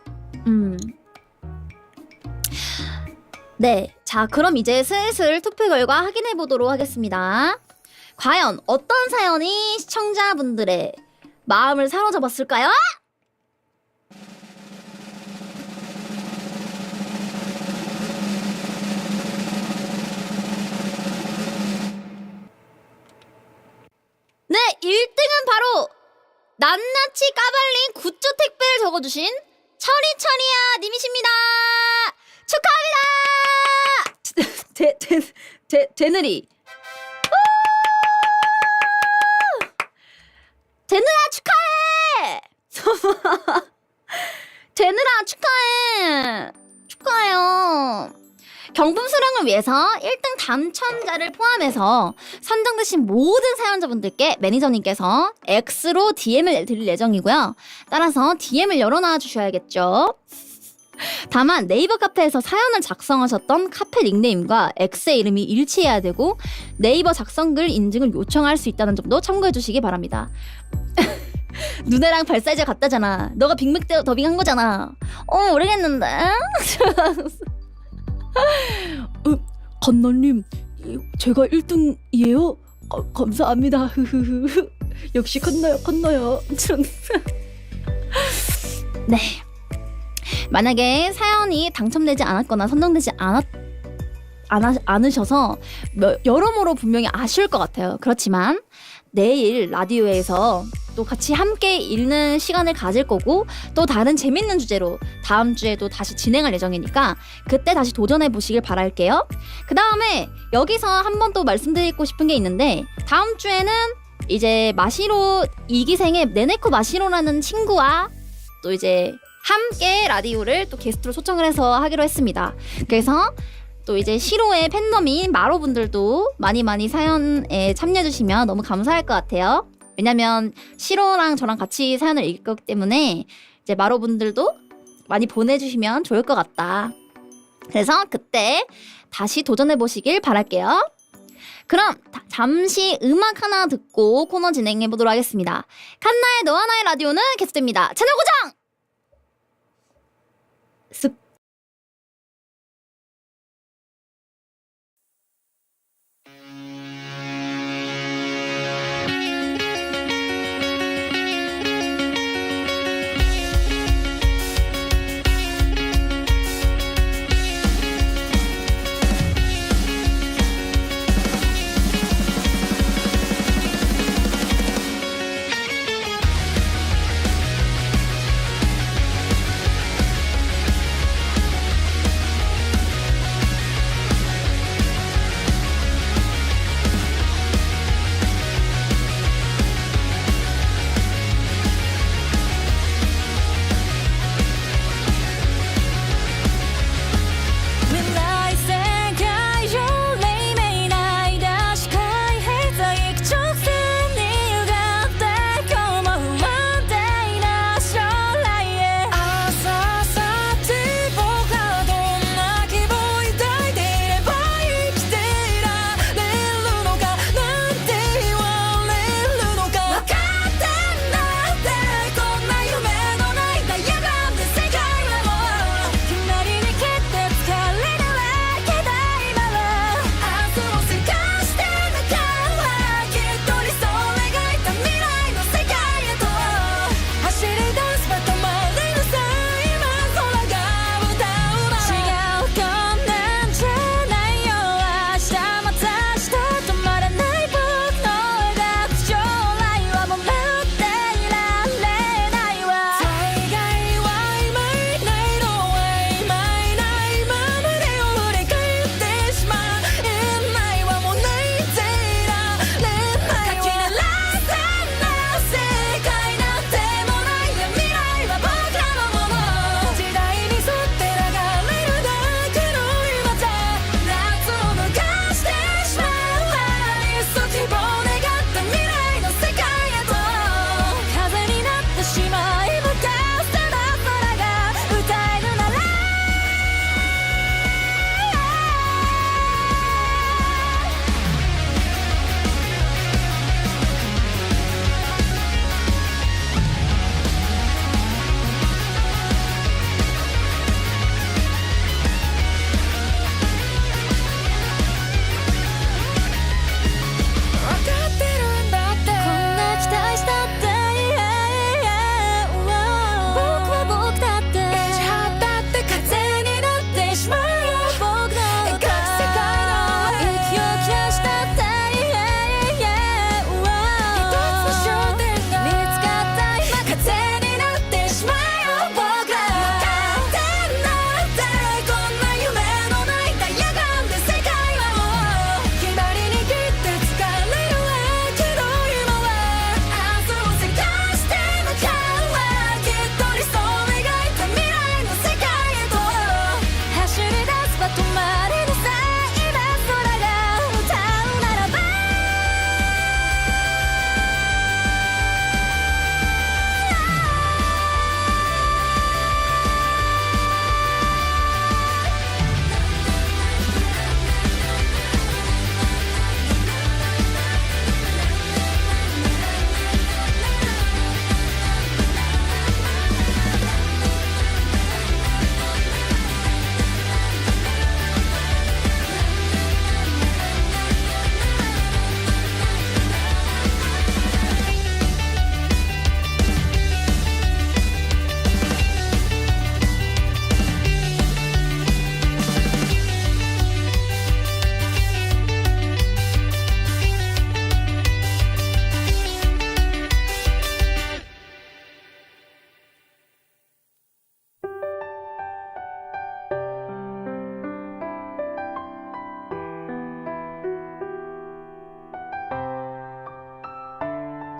네, 자 그럼 이제 슬슬 투표 결과 확인해 보도록 하겠습니다. 과연 어떤 사연이 시청자분들의 마음을 사로잡았을까요? 네, 1등은 바로 낱낱이 까발린 굿즈 택배를 적어주신 철이철이야 님이십니다. 축하합니다. 데느리. 데느라 축하해. 데느라 축하해. 축하해요. 경품 수령을 위해서 1등 당첨자를 포함해서 선정되신 모든 사연자분들께 매니저님께서 X로 DM을 드릴 예정이고요. 따라서 DM을 열어놔 주셔야겠죠. 다만 네이버 카페에서 사연을 작성하셨던 카페 닉네임과 X의 이름이 일치해야 되고 네이버 작성글 인증을 요청할 수 있다는 점도 참고해 주시기 바랍니다. 누나랑 발 사이즈 같다잖아. 너가 빅맥 때 더빙한 거잖아. 모르겠는데. 건너님, 제가 1등이에요? 감사합니다. 역시 건너요. 네. 만약에 사연이 당첨되지 않았거나 선정되지 않으셔서 여러모로 분명히 아쉬울 것 같아요. 그렇지만 내일 라디오에서 또 같이 함께 읽는 시간을 가질 거고 또 다른 재밌는 주제로 다음 주에도 다시 진행할 예정이니까 그때 다시 도전해 보시길 바랄게요. 그 다음에 여기서 한 번 또 말씀드리고 싶은 게 있는데 다음 주에는 이제 마시로 2기생의 네네코 마시로라는 친구와 또 이제 함께 라디오를 또 게스트로 초청을 해서 하기로 했습니다. 그래서 또 이제 시로의 팬덤인 마로분들도 많이 사연에 참여해주시면 너무 감사할 것 같아요. 왜냐면 시로랑 저랑 같이 사연을 읽을 거기 때문에 이제 마로분들도 많이 보내주시면 좋을 것 같다. 그래서 그때 다시 도전해 보시길 바랄게요. 그럼 잠시 음악 하나 듣고 코너 진행해 보도록 하겠습니다. 칸나의 너와 나의 라디오는 계속됩니다. 채널 고정! 쓱.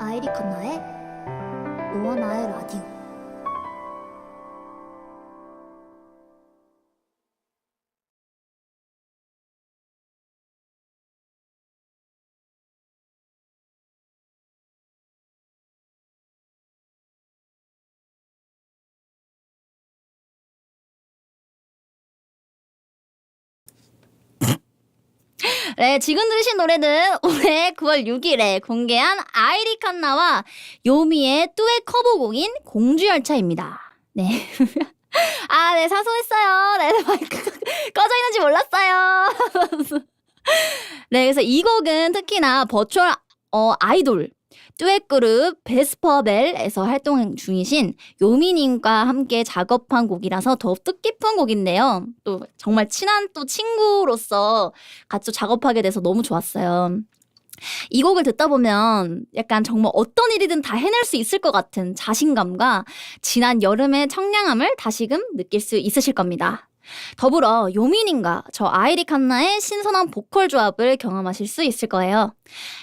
아이리 칸나의 너와 나의 라디오. 네, 지금 들으신 노래는 올해 9월 6일에 공개한 아이리 칸나와 요미의 듀엣 커버곡인 공주열차입니다. 네. 아, 네, 사소했어요. 네, 마이크가 꺼져 있는지 몰랐어요. 네, 그래서 이 곡은 특히나 버추얼 아이돌 듀엣 그룹 베스퍼벨에서 활동 중이신 요미님과 함께 작업한 곡이라서 더욱 뜻깊은 곡인데요. 또 정말 친한 또 친구로서 같이 작업하게 돼서 너무 좋았어요. 이 곡을 듣다 보면 약간 정말 어떤 일이든 다 해낼 수 있을 것 같은 자신감과 지난 여름의 청량함을 다시금 느낄 수 있으실 겁니다. 더불어 요미님과 저 아이리 칸나의 신선한 보컬 조합을 경험하실 수 있을 거예요.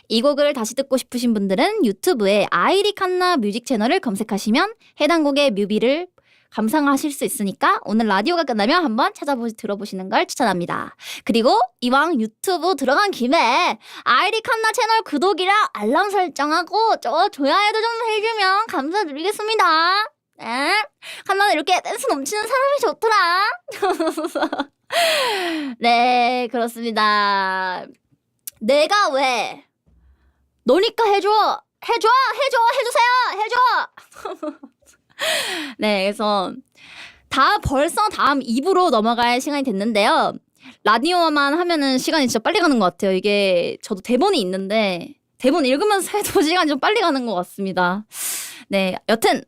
이 곡을 다시 듣고 싶으신 분들은 유튜브에 아이리 칸나 뮤직 채널을 검색하시면 해당 곡의 뮤비를 감상하실 수 있으니까 오늘 라디오가 끝나면 한번 들어보시는 걸 추천합니다. 그리고 이왕 유튜브 들어간 김에 아이리 칸나 채널 구독이랑 알람 설정하고 저 좋아요도 좀 해주면 감사드리겠습니다. 네. 칸나는 이렇게 댄스 넘치는 사람이 좋더라. 네, 그렇습니다. 내가 왜 너니까 해주세요. 네, 그래서 벌써 다음 2부로 넘어갈 시간이 됐는데요. 라디오만 하면은 시간이 진짜 빨리 가는 것 같아요. 이게 저도 대본이 있는데 대본 읽으면서 해도 시간이 좀 빨리 가는 것 같습니다. 네, 여튼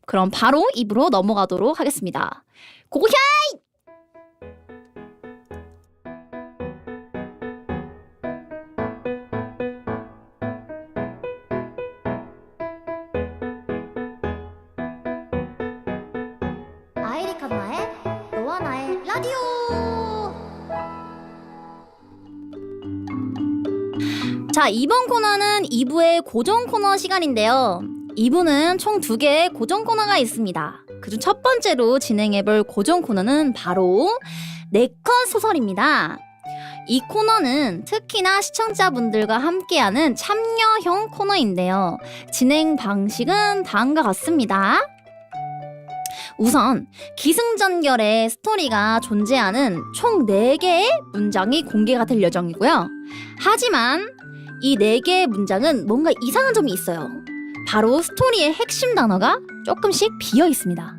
그럼 바로 2부로 넘어가도록 하겠습니다. 고고샤! 아이리 칸나의 너와 나의 라디오. 자, 이번 코너는 2부의 고정 코너 시간인데요. 2부는 총 2개의 고정 코너가 있습니다. 그중 첫 번째로 진행해볼 고정 코너는 바로 네컷 소설입니다. 이 코너는 특히나 시청자분들과 함께하는 참여형 코너인데요. 진행 방식은 다음과 같습니다. 우선 기승전결의 스토리가 존재하는 총 4개의 문장이 공개가 될 예정이고요. 하지만 이 4개의 문장은 뭔가 이상한 점이 있어요. 바로 스토리의 핵심 단어가 조금씩 비어 있습니다.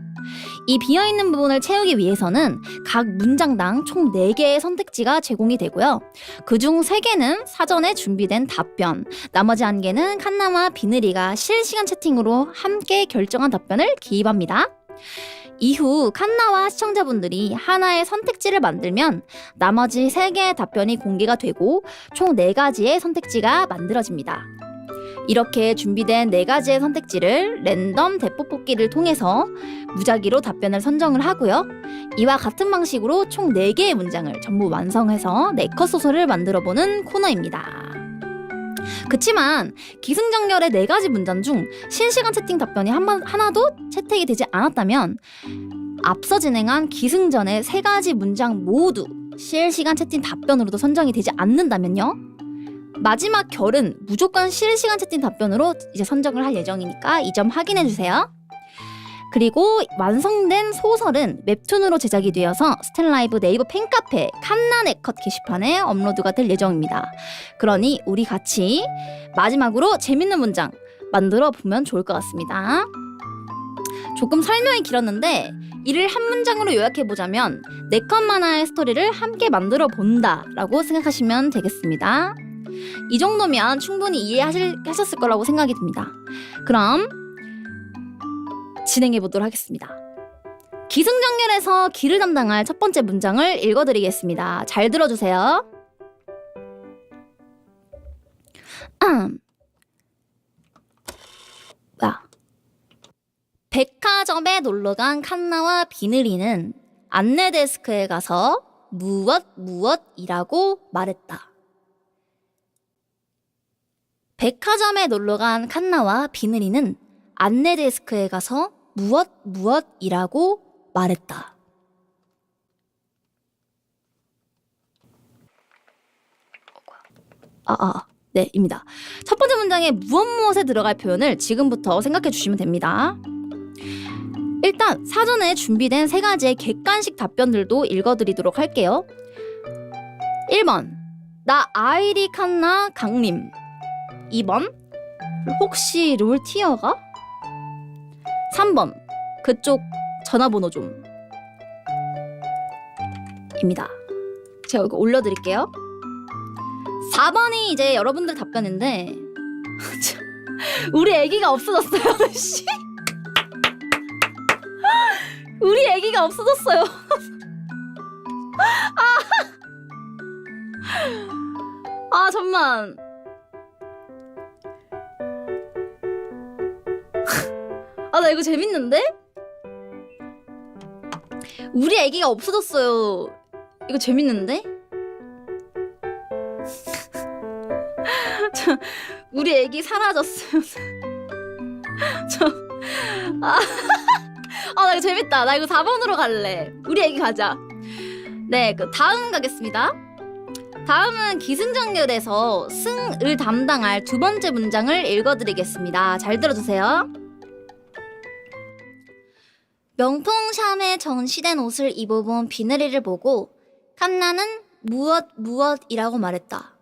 이 비어있는 부분을 채우기 위해서는 각 문장당 총 4개의 선택지가 제공이 되고요. 그중 3개는 사전에 준비된 답변, 나머지 1개는 칸나와 비늘이가 실시간 채팅으로 함께 결정한 답변을 기입합니다. 이후 칸나와 시청자분들이 하나의 선택지를 만들면 나머지 3개의 답변이 공개가 되고 총 4가지의 선택지가 만들어집니다. 이렇게 준비된 4가지의 선택지를 랜덤 대포 뽑기를 통해서 무작위로 답변을 선정을 하고요. 이와 같은 방식으로 총 4개의 문장을 전부 완성해서 4컷 소설을 만들어보는 코너입니다. 그치만 기승전결의 4가지 문장 중 실시간 채팅 답변이 하나도 채택이 되지 않았다면 앞서 진행한 기승전의 3가지 문장 모두 실시간 채팅 답변으로도 선정이 되지 않는다면요. 마지막 결은 무조건 실시간 채팅 답변으로 이제 선정을 할 예정이니까 이 점 확인해주세요. 그리고 완성된 소설은 웹툰으로 제작이 되어서 스텔라이브 네이버 팬카페 칸나 네컷 게시판에 업로드가 될 예정입니다. 그러니 우리 같이 마지막으로 재밌는 문장 만들어 보면 좋을 것 같습니다. 조금 설명이 길었는데 이를 한 문장으로 요약해보자면 4컷 만화의 스토리를 함께 만들어 본다 라고 생각하시면 되겠습니다. 이 정도면 충분히 이해하셨을 거라고 생각이 듭니다. 그럼 진행해 보도록 하겠습니다. 기승전결에서 기를 담당할 첫 번째 문장을 읽어드리겠습니다. 잘 들어주세요. 백화점에 놀러간 칸나와 비늘이는 안내 데스크에 가서 무엇이라고 말했다. 백화점에 놀러간 칸나와 비늘이는 안내 데스크에 가서 무엇이라고 말했다. 네, 입니다. 첫 번째 문장에 무엇에 들어갈 표현을 지금부터 생각해 주시면 됩니다. 일단 사전에 준비된 3가지의 객관식 답변들도 읽어드리도록 할게요. 1번 나 아이리 칸나 강림. 2번 혹시 롤 티어가? 3번 그쪽 전화번호 좀 입니다. 제가 이거 올려드릴게요. 4번이 이제 여러분들 답변인데 우리 애기가 없어졌어요. 씨. 우리 애기가 없어졌어요. 아 잠만. 아 나 이거 재밌는데? 우리 애기가 없어졌어요. 이거 재밌는데? 우리 애기 사라졌어요. 나 이거 재밌다. 나 이거 4번으로 갈래. 우리 애기 가자. 네, 그 다음 가겠습니다. 다음은 기승전결에서 승을 담당할 두 번째 문장을 읽어드리겠습니다. 잘 들어주세요. 명품샵에 전시된 옷을 입어본 비늘이를 보고 칸나는 무엇이라고 말했다.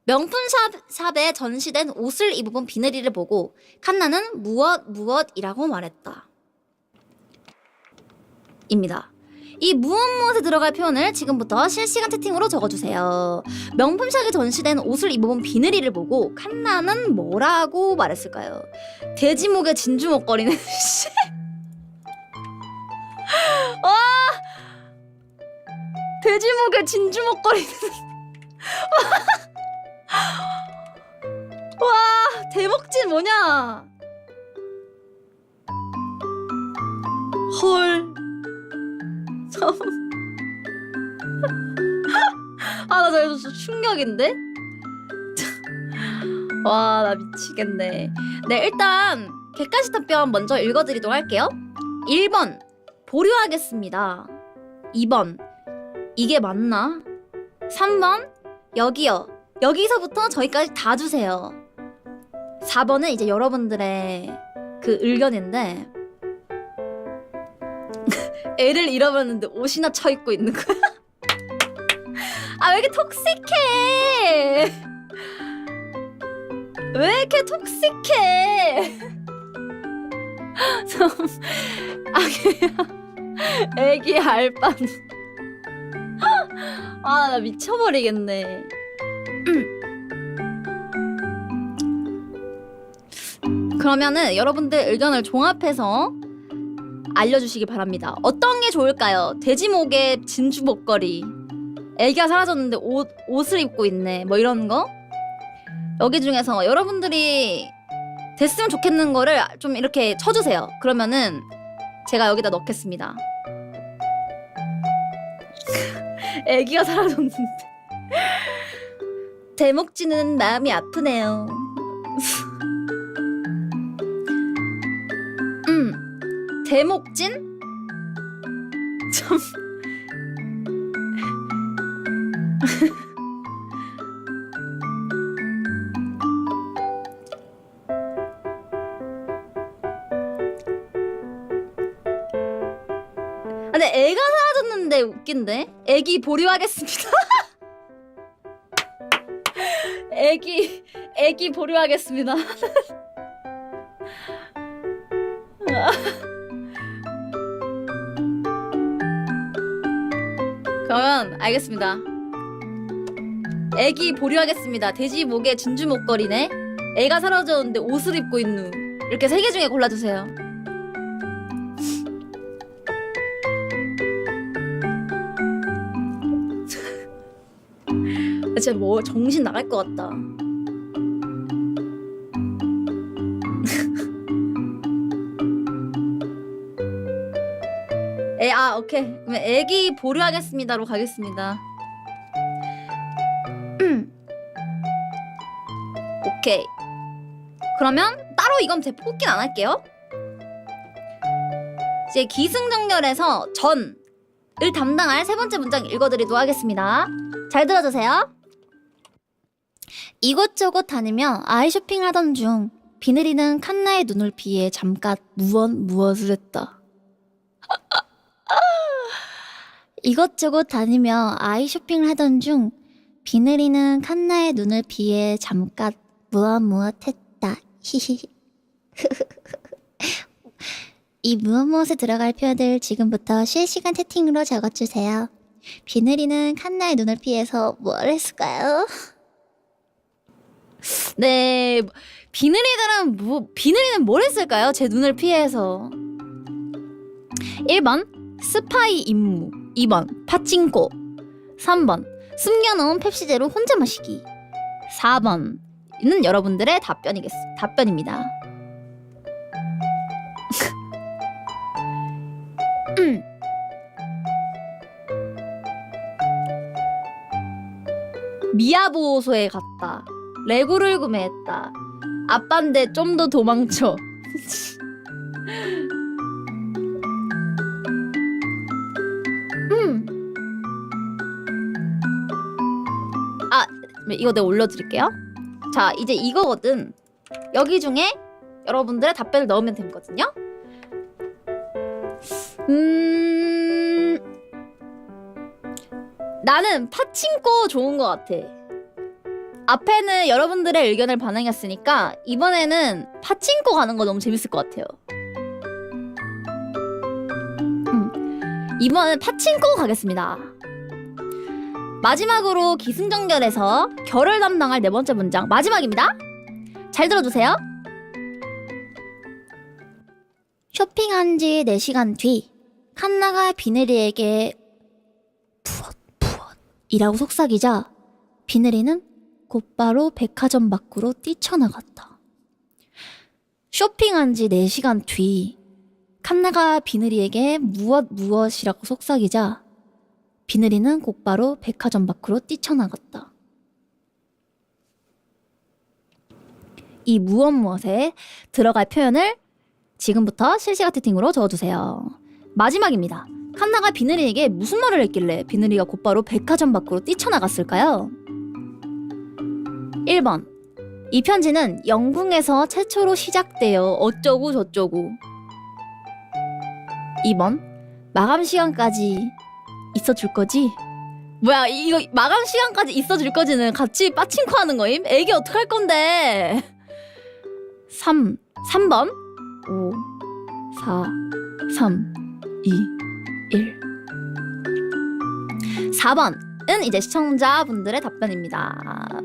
명품샵에 전시된 옷을 입어본 비늘이를 보고 칸나는 무엇이라고 말했다. 입니다. 이 무엇에 들어갈 표현을 지금부터 실시간 채팅으로 적어주세요. 명품샵에 전시된 옷을 입어본 비늘이를 보고 칸나는 뭐라고 말했을까요? 돼지목에 진주 목걸이는 와! 돼지목에 진주 목걸이는 와! 대목진 뭐냐? 헐. 나 저거 충격인데? 와, 나 미치겠네. 네, 일단 객관식 답변 먼저 읽어드리도록 할게요. 1번 보류하겠습니다. 2번 이게 맞나? 3번 여기요. 여기서부터 저기까지 다 주세요. 4번은 이제 여러분들의 그 의견인데 애를 잃어버렸는데 옷이나 쳐입고 있는 거야. 아, 왜 이렇게 톡식해? 왜 이렇게 톡식해? 애기 알바. 나 미쳐버리겠네. 그러면은 여러분들 의견을 종합해서 알려주시기 바랍니다. 어떤 게 좋을까요? 돼지목에 진주 목걸이, 애기가 사라졌는데 옷을 입고 있네, 뭐 이런 거? 여기 중에서 여러분들이 됐으면 좋겠는 거를 좀 이렇게 쳐주세요. 그러면은 제가 여기다 넣겠습니다. 애기가 사라졌는데 대목지는 마음이 아프네요. 대목진? 좀 근데 애가 사라졌는데 웃긴데? 애기 보류하겠습니다. 애기 보류하겠습니다. 그러면 알겠습니다. 애기 보류하겠습니다. 돼지 목에 진주 목걸이네. 애가 사라졌는데 옷을 입고 있는. 이렇게 3개 중에 골라주세요. 진짜 뭐 정신 나갈 것 같다. 오케이. 그러면 애기 보류하겠습니다로 가겠습니다. 오케이. 그러면 따로 이건 제 뽑긴 안 할게요. 이제 기승전결에서 전을 담당할 세 번째 문장 읽어드리도록 하겠습니다. 잘 들어주세요. 이곳저곳 다니며 아이 쇼핑을 하던 중 비늘이는 칸나의 눈을 피해 잠깐 무엇을 했다. 이것저것 다니며 아이 쇼핑을 하던 중 비늘이는 칸나의 눈을 피해 잠깐 무엇무엇했다. 히히. 이 무엇무엇에 들어갈 표현들 지금부터 실시간 채팅으로 적어주세요. 비늘이는 칸나의 눈을 피해서 뭘 했을까요? 네, 비늘이는 뭘 했을까요? 제 눈을 피해서. 1번 스파이 임무, 2번 파친코, 3번 숨겨놓은 펩시제로 혼자 마시기, 4번은 여러분들의 답변입니다. 미야보호소에 갔다. 레고를 구매했다. 아빠인데 좀 더 도망쳐. 아, 이거 내가 올려드릴게요. 자, 이제 이거거든. 여기 중에 여러분들의 답변을 넣으면 되거든요. 나는 파친코 좋은 것 같아. 앞에는 여러분들의 의견을 반영했으니까 이번에는 파친코 가는 거 너무 재밌을 것 같아요. 이번엔 파친코 가겠습니다. 마지막으로 기승전결에서 결을 담당할 네 번째 문장 마지막입니다. 잘 들어주세요. 쇼핑한 지 4시간 뒤 칸나가 비늘이에게 푸엇 이라고 속삭이자 비늘이는 곧바로 백화점 밖으로 뛰쳐나갔다. 쇼핑한 지 4시간 뒤 칸나가 비늘이에게 무엇이라고 속삭이자 비늘이는 곧바로 백화점 밖으로 뛰쳐나갔다. 이 무엇에 들어갈 표현을 지금부터 실시간 채팅으로 적어주세요. 마지막입니다. 칸나가 비늘이에게 무슨 말을 했길래 비늘이가 곧바로 백화점 밖으로 뛰쳐나갔을까요? 1번 이 편지는 영궁에서 최초로 시작되어 어쩌고 저쩌고. 2번 마감 시간까지 있어줄 거지? 뭐야, 이거 마감 시간까지 있어줄 거지는 같이 빠친코 하는 거임? 애기 어떡할 건데? 3번 5 4 3 2 1 4번은 이제 시청자분들의 답변입니다.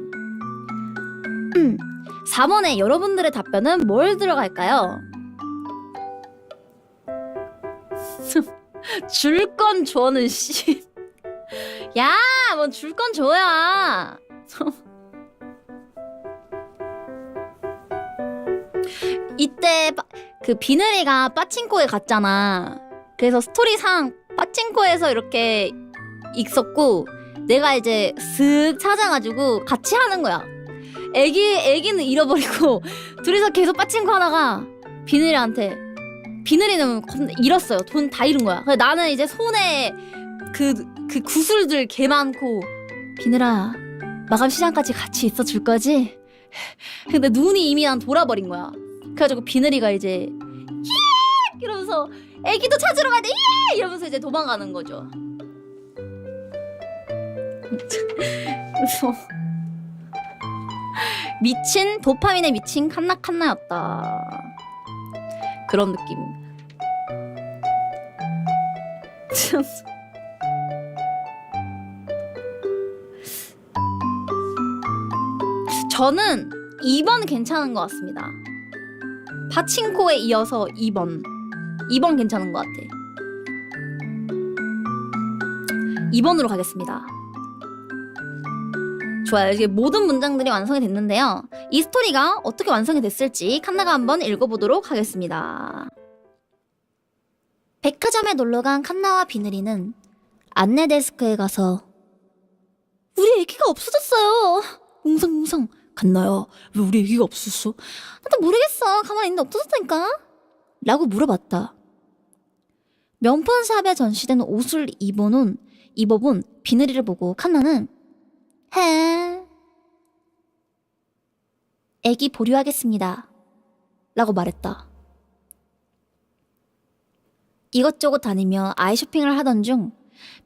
4번에 여러분들의 답변은 뭘 들어갈까요? 줄 건 줘는 씨. 야, 뭐 줄 건 줘야. 이때 그 비늘이가 빠친코에 갔잖아. 그래서 스토리상 빠친코에서 이렇게 있었고 내가 이제 슥 찾아가지고 같이 하는 거야. 애기는 잃어버리고 둘이서 계속 빠친코 하다가 비늘이는 잃었어요. 돈 다 잃은 거야. 나는 이제 손에 그 구슬들 개 많고 비늘아 마감 시간까지 같이 있어 줄 거지? 근데 눈이 이미 난 돌아버린 거야. 그래가지고 비늘이가 이제 예! 이러면서 애기도 찾으러 가야 돼 예! 이러면서 이제 도망가는 거죠. 그래서 미친 도파민에 미친 칸나였다. 그런 느낌. 저는 2번 괜찮은 것 같습니다. 파친코에 이어서 2번 괜찮은 것 같아. 2번으로 가겠습니다. 좋아요. 이제 모든 문장들이 완성이 됐는데요. 이 스토리가 어떻게 완성이 됐을지 칸나가 한번 읽어보도록 하겠습니다. 백화점에 놀러간 칸나와 비늘이는 안내 데스크에 가서 우리 애기가 없어졌어요. 웅성웅성. 칸나야, 왜 우리 애기가 없었어? 나도 모르겠어. 가만히 있는데 없어졌다니까. 라고 물어봤다. 명품샵에 전시된 옷을 입어본 비늘이를 보고 칸나는 해. 애기 보류하겠습니다. 라고 말했다. 이것저것 다니며 아이 쇼핑을 하던 중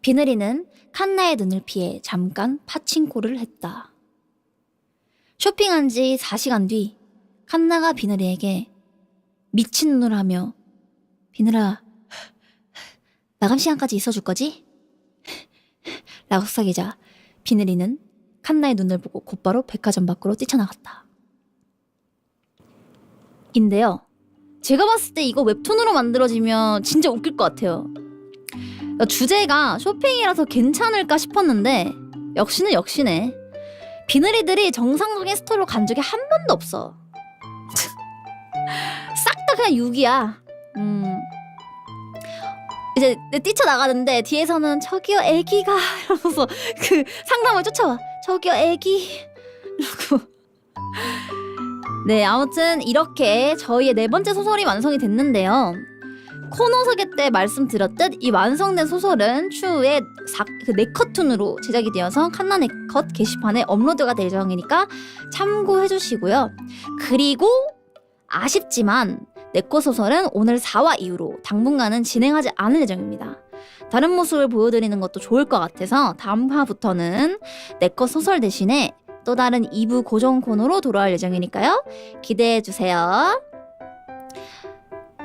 비늘이는 칸나의 눈을 피해 잠깐 파친코를 했다. 쇼핑한 지 4시간 뒤 칸나가 비늘이에게 미친 눈을 하며 비늘아, 마감 시간까지 있어줄 거지? 라고 속삭이자 비늘이는 칸나의 눈을 보고 곧바로 백화점 밖으로 뛰쳐나갔다. 인데요, 제가 봤을 때 이거 웹툰으로 만들어지면 진짜 웃길 것 같아요. 그러니까 주제가 쇼핑이라서 괜찮을까 싶었는데 역시는 역시네. 비늘이들이 정상적인 스토리로 간 적이 한 번도 없어. 싹 다 그냥 6이야. 이제 뛰쳐나가는데 뒤에서는 저기요 애기가 이러면서 그 상담을 쫓아와. 저기요 애기 이러고. 네, 아무튼 이렇게 저희의 4번째 소설이 완성이 됐는데요. 코너 소개 때 말씀드렸듯 이 완성된 소설은 추후에 4컷툰으로 제작이 되어서 칸나 4컷 게시판에 업로드가 될 예정이니까 참고해주시고요. 그리고 아쉽지만 4컷 소설은 오늘 4화 이후로 당분간은 진행하지 않을 예정입니다. 다른 모습을 보여드리는 것도 좋을 것 같아서 다음 화부터는 4컷 소설 대신에 또 다른 2부 고정 코너로 돌아올 예정이니까요. 기대해주세요.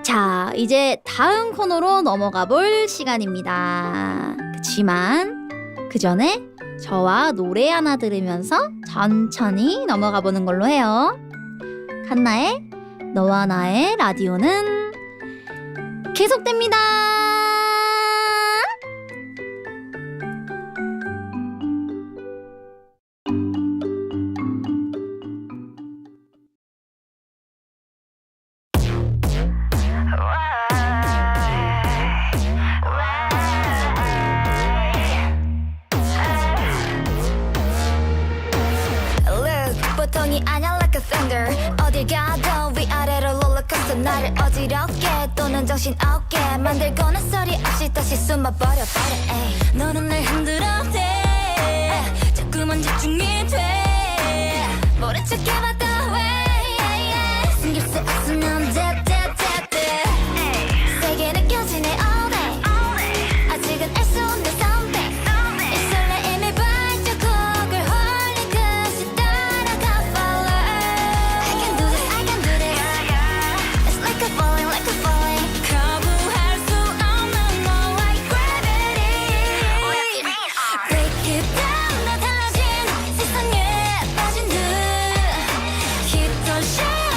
자, 이제 다음 코너로 넘어가 볼 시간입니다. 그치만 그 전에 저와 노래 하나 들으면서 천천히 넘어가 보는 걸로 해요. 칸나의 너와 나의 라디오는 계속됩니다. 보통이 아냐 like a thunder 어딜 가도 위아래로 롤러코스터 나를 어지럽게 또는 정신없게 만들고는 소리 없이 다시 숨어버려 에이. 너는 날 흔들어 대 자꾸만 집중이 돼 모른 척 해봐도 왜 숨길 수 없으면 돼 세게 느껴지네 all day 아직은 알 수 없는 something 이 설레임의 발자국을 홀리듯이 거부할 수 없는 너와의 gravity Break it down 나 달라진 세상에 빠진 듯 깃털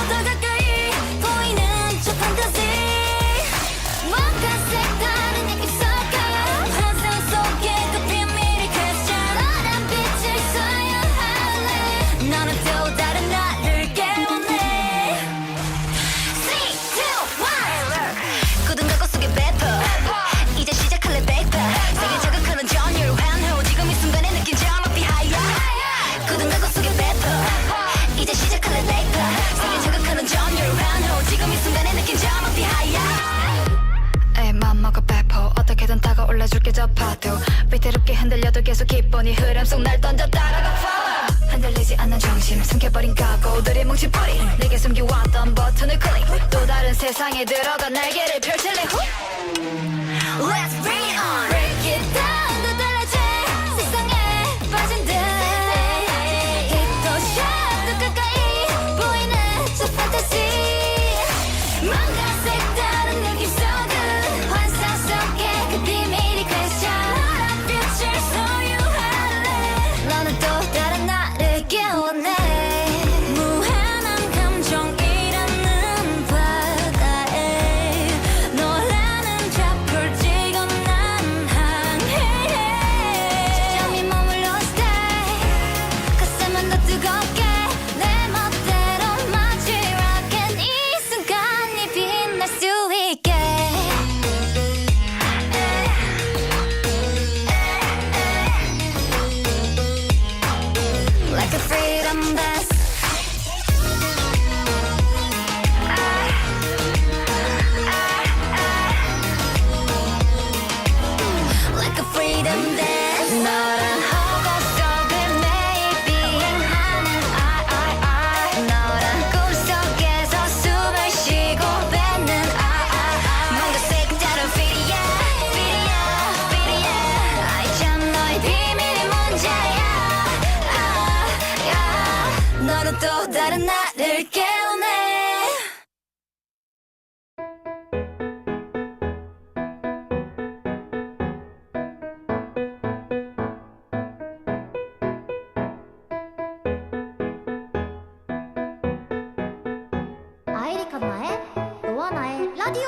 더 가까이 보이는 저 fantasy 뭔가 색다른 느낌 속에 환상 속에 그 비밀의 question 너란 빛을 소유할래 너는 또 다른 나를 깨우네 3, 2, 1 굳은 가고 속에 배포 이제 시작할래 baby 세계 자극하는 전율 환호 지금 이 순간에 느낀 점 up higher 굳은 가고 속에 배포 이제 시작할래 baby 세계 자극하는 전율 환호 지금 이 순간에 느낀 점 up higher 에이 맘먹어 배포 어떻게든 다가올라줄게 저 파도 위태롭게 흔들려도 계속 기본이 흐름 속 날 던져 따라가 follow 흔들리지 않는 정심 숨겨버린 각오들이 뭉친 뿌리 내게 숨겨왔던 버튼을 클릭 또 다른 세상에 들어가 날개를 펼칠래 Let's bring it on Break it down 또 달라진 세상에 빠진 듯 더 가까이 보이는 저 fantasy 뭔가 색다른 느낌 속은 환상 속에 그 비밀이 question 너란 빛을 소유할래 너는 또 다른 나를 깨우네 무한한 감정이라는 바다에 너라는 좌표를 찍어 난 항해해 지점이 머물러 stay 가슴은 더 뜨겁게 내 멋대로 마치 rocket 이 순간이 빛날 수 있게 Like a freedom dance Like a freedom dance 너란 허공 속을 매일 비행하는 I 너란 꿈속에서 숨을 쉬고 뱉는 I 뭔가 색다른 feel이야 또 다른 나를 깨우네. 아이리 칸나의 너와 나의 라디오.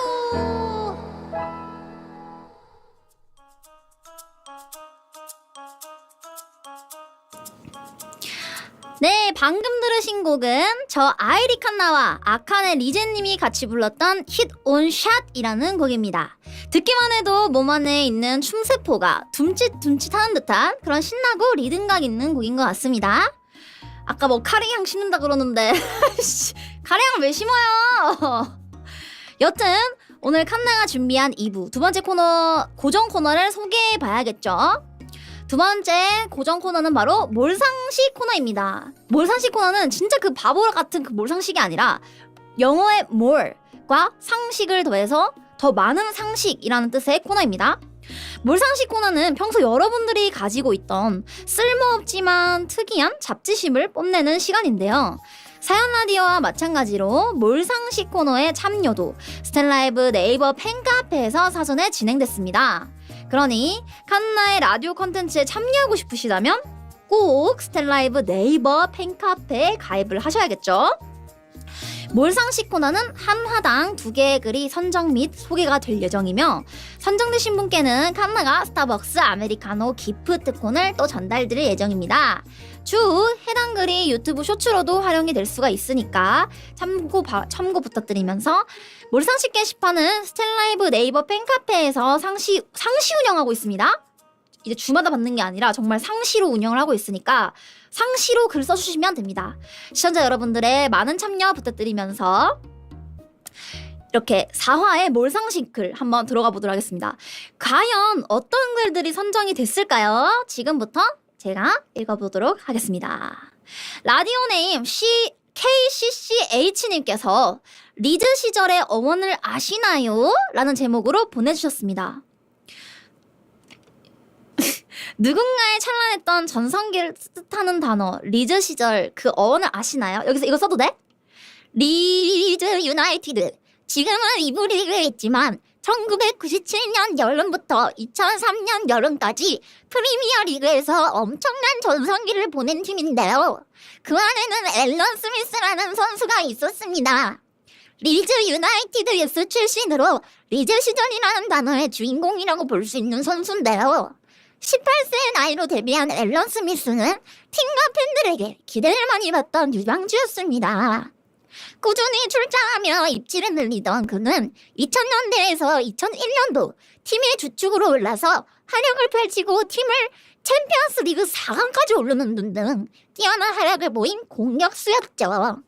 네, 방금 들으신 곡은 저 아이리 칸나와 아칸의 리제님이 같이 불렀던 Hit on Shot이라는 곡입니다. 듣기만 해도 몸 안에 있는 춤세포가 둠칫둠칫하는 듯한 그런 신나고 리듬감 있는 곡인 것 같습니다. 아까 뭐 카레향 심는다 그러는데 카레향을 왜 심어요? 여튼 오늘 칸나가 준비한 2부 두 번째 코너 고정 코너를 소개해 봐야겠죠. 두 번째 고정 코너는 바로 몰상식 코너입니다. 몰상식 코너는 진짜 그 바보 같은 그 몰상식이 아니라 영어의 more과 상식을 더해서 더 많은 상식이라는 뜻의 코너입니다. 몰상식 코너는 평소 여러분들이 가지고 있던 쓸모없지만 특이한 잡지심을 뽐내는 시간인데요. 사연 라디오와 마찬가지로 몰상식 코너의 참여도 스텔라이브 네이버 팬카페에서 사전에 진행됐습니다. 그러니 칸나의 라디오 컨텐츠에 참여하고 싶으시다면 꼭 스텔라이브 네이버 팬카페에 가입을 하셔야겠죠. 몰상식 코너는 한 화당 2개의 글이 선정 및 소개가 될 예정이며 선정되신 분께는 칸나가 스타벅스 아메리카노 기프트콘을 또 전달드릴 예정입니다. 추후 해당 글이 유튜브 쇼츠로도 활용이 될 수가 있으니까 참고 부탁드리면서 몰상식 게시판은 스텔라이브 네이버 팬카페에서 상시 운영하고 있습니다. 이제 주마다 받는 게 아니라 정말 상시로 운영을 하고 있으니까 상시로 글 써주시면 됩니다. 시청자 여러분들의 많은 참여 부탁드리면서 이렇게 4화의 몰상식 글 한번 들어가 보도록 하겠습니다. 과연 어떤 글들이 선정이 됐을까요? 지금부터 제가 읽어보도록 하겠습니다. 라디오 네임 KCCH님께서 리즈 시절의 어원을 아시나요? 라는 제목으로 보내주셨습니다. 누군가의 찬란했던 전성기를 뜻하는 단어 리즈 시절 그 어원을 아시나요? 여기서 이거 써도 돼? 리즈 유나이티드 지금은 2부 리그에 있지만 1997년 여름부터 2003년 여름까지 프리미어 리그에서 엄청난 전성기를 보낸 팀인데요. 그 안에는 앨런 스미스라는 선수가 있었습니다. 리즈 유나이티드 유스 출신으로 리즈 시절이라는 단어의 주인공이라고 볼 수 있는 선수인데요. 18세의 나이로 데뷔한 앨런 스미스는 팀과 팬들에게 기대를 많이 받던 유망주였습니다. 꾸준히 출장하며 입지를 늘리던 그는 2000년대에서 2001년도 팀의 주축으로 올라서 활약을 펼치고 팀을 챔피언스 리그 4강까지 오르는 등 뛰어난 활약을 보인 공격수였죠.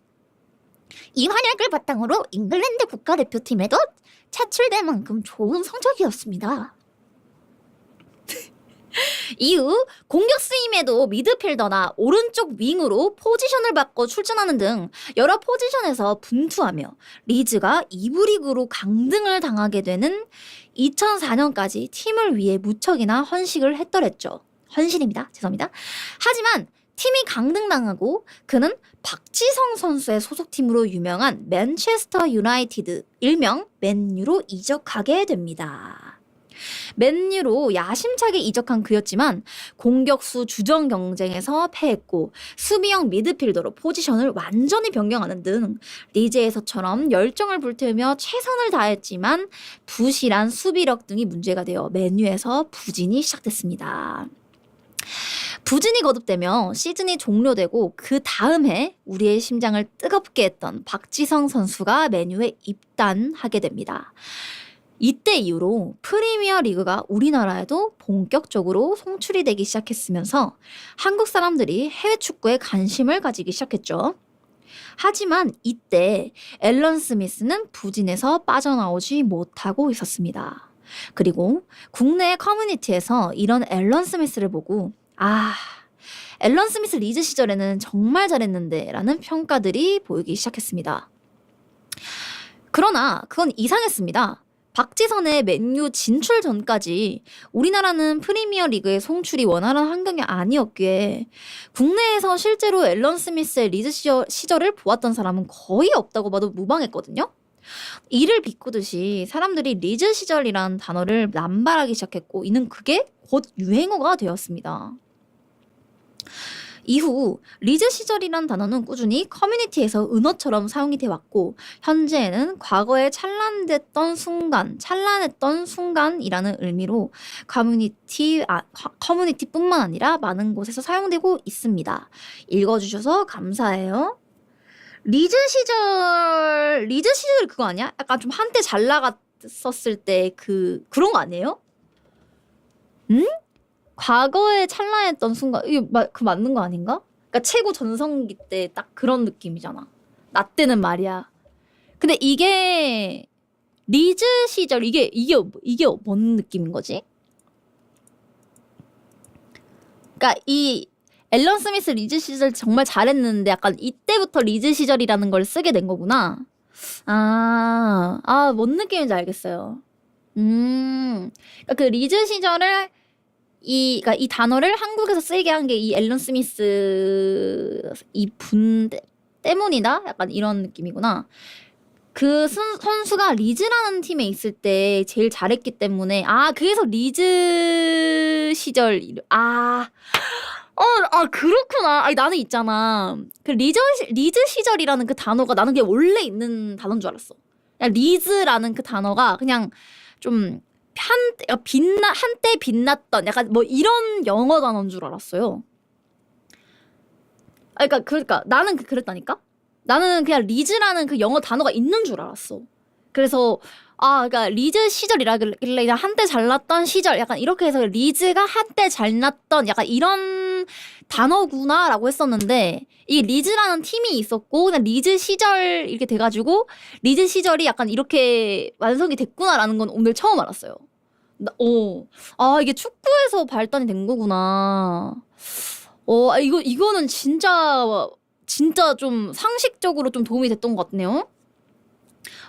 이 활약을 바탕으로 잉글랜드 국가대표팀에도 차출될 만큼 좋은 성적이었습니다. 이후 공격수임에도 미드필더나 오른쪽 윙으로 포지션을 바꿔 출전하는 등 여러 포지션에서 분투하며 리즈가 2부 리그로 강등을 당하게 되는 2004년까지 팀을 위해 무척이나 헌신을 했더랬죠. 헌신입니다. 죄송합니다. 하지만 팀이 강등당하고 그는 박지성 선수의 소속팀으로 유명한 맨체스터 유나이티드 일명 맨유로 이적하게 됩니다. 맨유로 야심차게 이적한 그였지만 공격수 주전 경쟁에서 패했고 수비형 미드필더로 포지션을 완전히 변경하는 등 리즈에서처럼 열정을 불태우며 최선을 다했지만 부실한 수비력 등이 문제가 되어 맨유에서 부진이 시작됐습니다. 부진이 거듭되며 시즌이 종료되고 그 다음 해 우리의 심장을 뜨겁게 했던 박지성 선수가 맨유에 입단하게 됩니다. 이때 이후로 프리미어 리그가 우리나라에도 본격적으로 송출이 되기 시작했으면서 한국 사람들이 해외 축구에 관심을 가지기 시작했죠. 하지만 이때 앨런 스미스는 부진에서 빠져나오지 못하고 있었습니다. 그리고 국내 커뮤니티에서 이런 앨런 스미스를 보고 앨런 스미스 리즈 시절에는 정말 잘했는데 라는 평가들이 보이기 시작했습니다. 그러나 그건 이상했습니다. 박지선의 맨유 진출 전까지 우리나라는 프리미어 리그의 송출이 원활한 환경이 아니었기에 국내에서 실제로 앨런 스미스의 리즈 시절을 보았던 사람은 거의 없다고 봐도 무방했거든요. 이를 비꼬듯이 사람들이 리즈 시절이란 단어를 남발하기 시작했고 이는 그게 곧 유행어가 되었습니다. 이후 리즈 시절이란 단어는 꾸준히 커뮤니티에서 은어처럼 사용이 돼 왔고 현재에는 과거에 찬란했던 순간이라는 의미로 커뮤니티뿐만 아니라 많은 곳에서 사용되고 있습니다. 읽어주셔서 감사해요. 리즈 시절 그거 아니야? 약간 좀 한때 잘 나갔었을 때 그런 거 아니에요? 응? 과거에 찬란했던 순간 그 맞는 거 아닌가? 그러니까 최고 전성기 때 딱 그런 느낌이잖아. 나 때는 말이야. 근데 이게 리즈 시절 이게 뭔 느낌인 거지? 그러니까 이 앨런 스미스 리즈 시절 정말 잘했는데 약간 이때부터 리즈 시절이라는 걸 쓰게 된 거구나. 뭔 느낌인지 알겠어요. 그러니까 그 리즈 시절을 그러니까 이 단어를 한국에서 쓰이게 한 게 이 앨런 스미스 이 분 때문이다? 약간 이런 느낌이구나. 그 선수가 리즈라는 팀에 있을 때 제일 잘했기 때문에 그래서 리즈 시절 그렇구나. 아니 나는 있잖아. 그 리즈 시절이라는 그 단어가 나는 그게 원래 있는 단어인 줄 알았어. 그냥 리즈라는 그 단어가 그냥 좀 한때 빛났던 약간 뭐 이런 영어 단어인 줄 알았어요. 그러니까 나는 그랬다니까? 나는 그냥 리즈라는 그 영어 단어가 있는 줄 알았어. 그래서 그러니까 리즈 시절이라길래 그냥 한때 잘났던 시절 약간 이렇게 해서 리즈가 한때 잘났던 약간 이런 단어구나라고 했었는데 이 리즈라는 팀이 있었고 그냥 리즈 시절 이렇게 돼가지고 리즈 시절이 약간 이렇게 완성이 됐구나라는 건 오늘 처음 알았어요. 이게 축구에서 발단이 된 거구나. 이거는 진짜 좀 상식적으로 좀 도움이 됐던 것 같네요.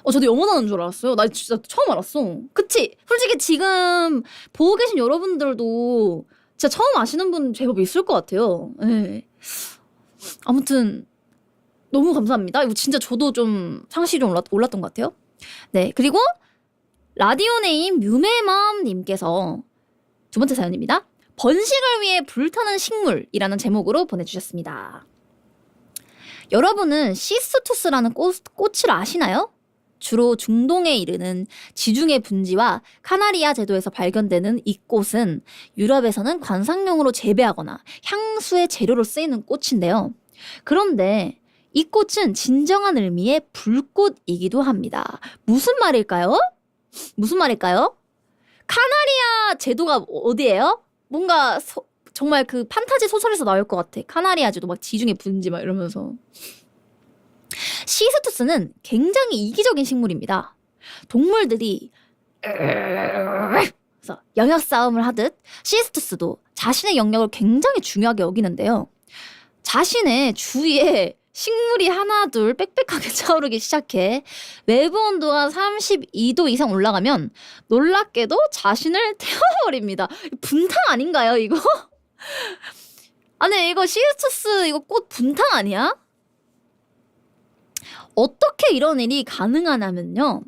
저도 영어 나는 줄 알았어요. 나 진짜 처음 알았어. 그치? 솔직히 지금 보고 계신 여러분들도 진짜 처음 아시는 분 제법 있을 것 같아요. 네. 아무튼 너무 감사합니다. 이거 진짜 저도 좀 상식이 좀 올랐던 것 같아요. 네, 그리고 라디오네임 뮤메맘님께서 두 번째 사연입니다. 번식을 위해 불타는 식물이라는 제목으로 보내주셨습니다. 여러분은 시스투스라는 꽃을 아시나요? 주로 중동에 이르는 지중해 분지와 카나리아 제도에서 발견되는 이 꽃은 유럽에서는 관상용으로 재배하거나 향수의 재료로 쓰이는 꽃인데요. 그런데 이 꽃은 진정한 의미의 불꽃이기도 합니다. 무슨 말일까요? 카나리아 제도가 어디예요? 뭔가 정말 그 판타지 소설에서 나올 것 같아. 카나리아 제도 막 지중해 분지 막 이러면서. 시스투스는 굉장히 이기적인 식물입니다. 동물들이 그래서 영역 싸움을 하듯 시스투스도 자신의 영역을 굉장히 중요하게 여기는데요. 자신의 주위에 식물이 하나둘 빽빽하게 차오르기 시작해 외부 온도가 32도 이상 올라가면 놀랍게도 자신을 태워버립니다. 분탕 아닌가요 이거? 아니 이거 시스투스 이거 꽃 분탕 아니야? 어떻게 이런 일이 가능하냐면요.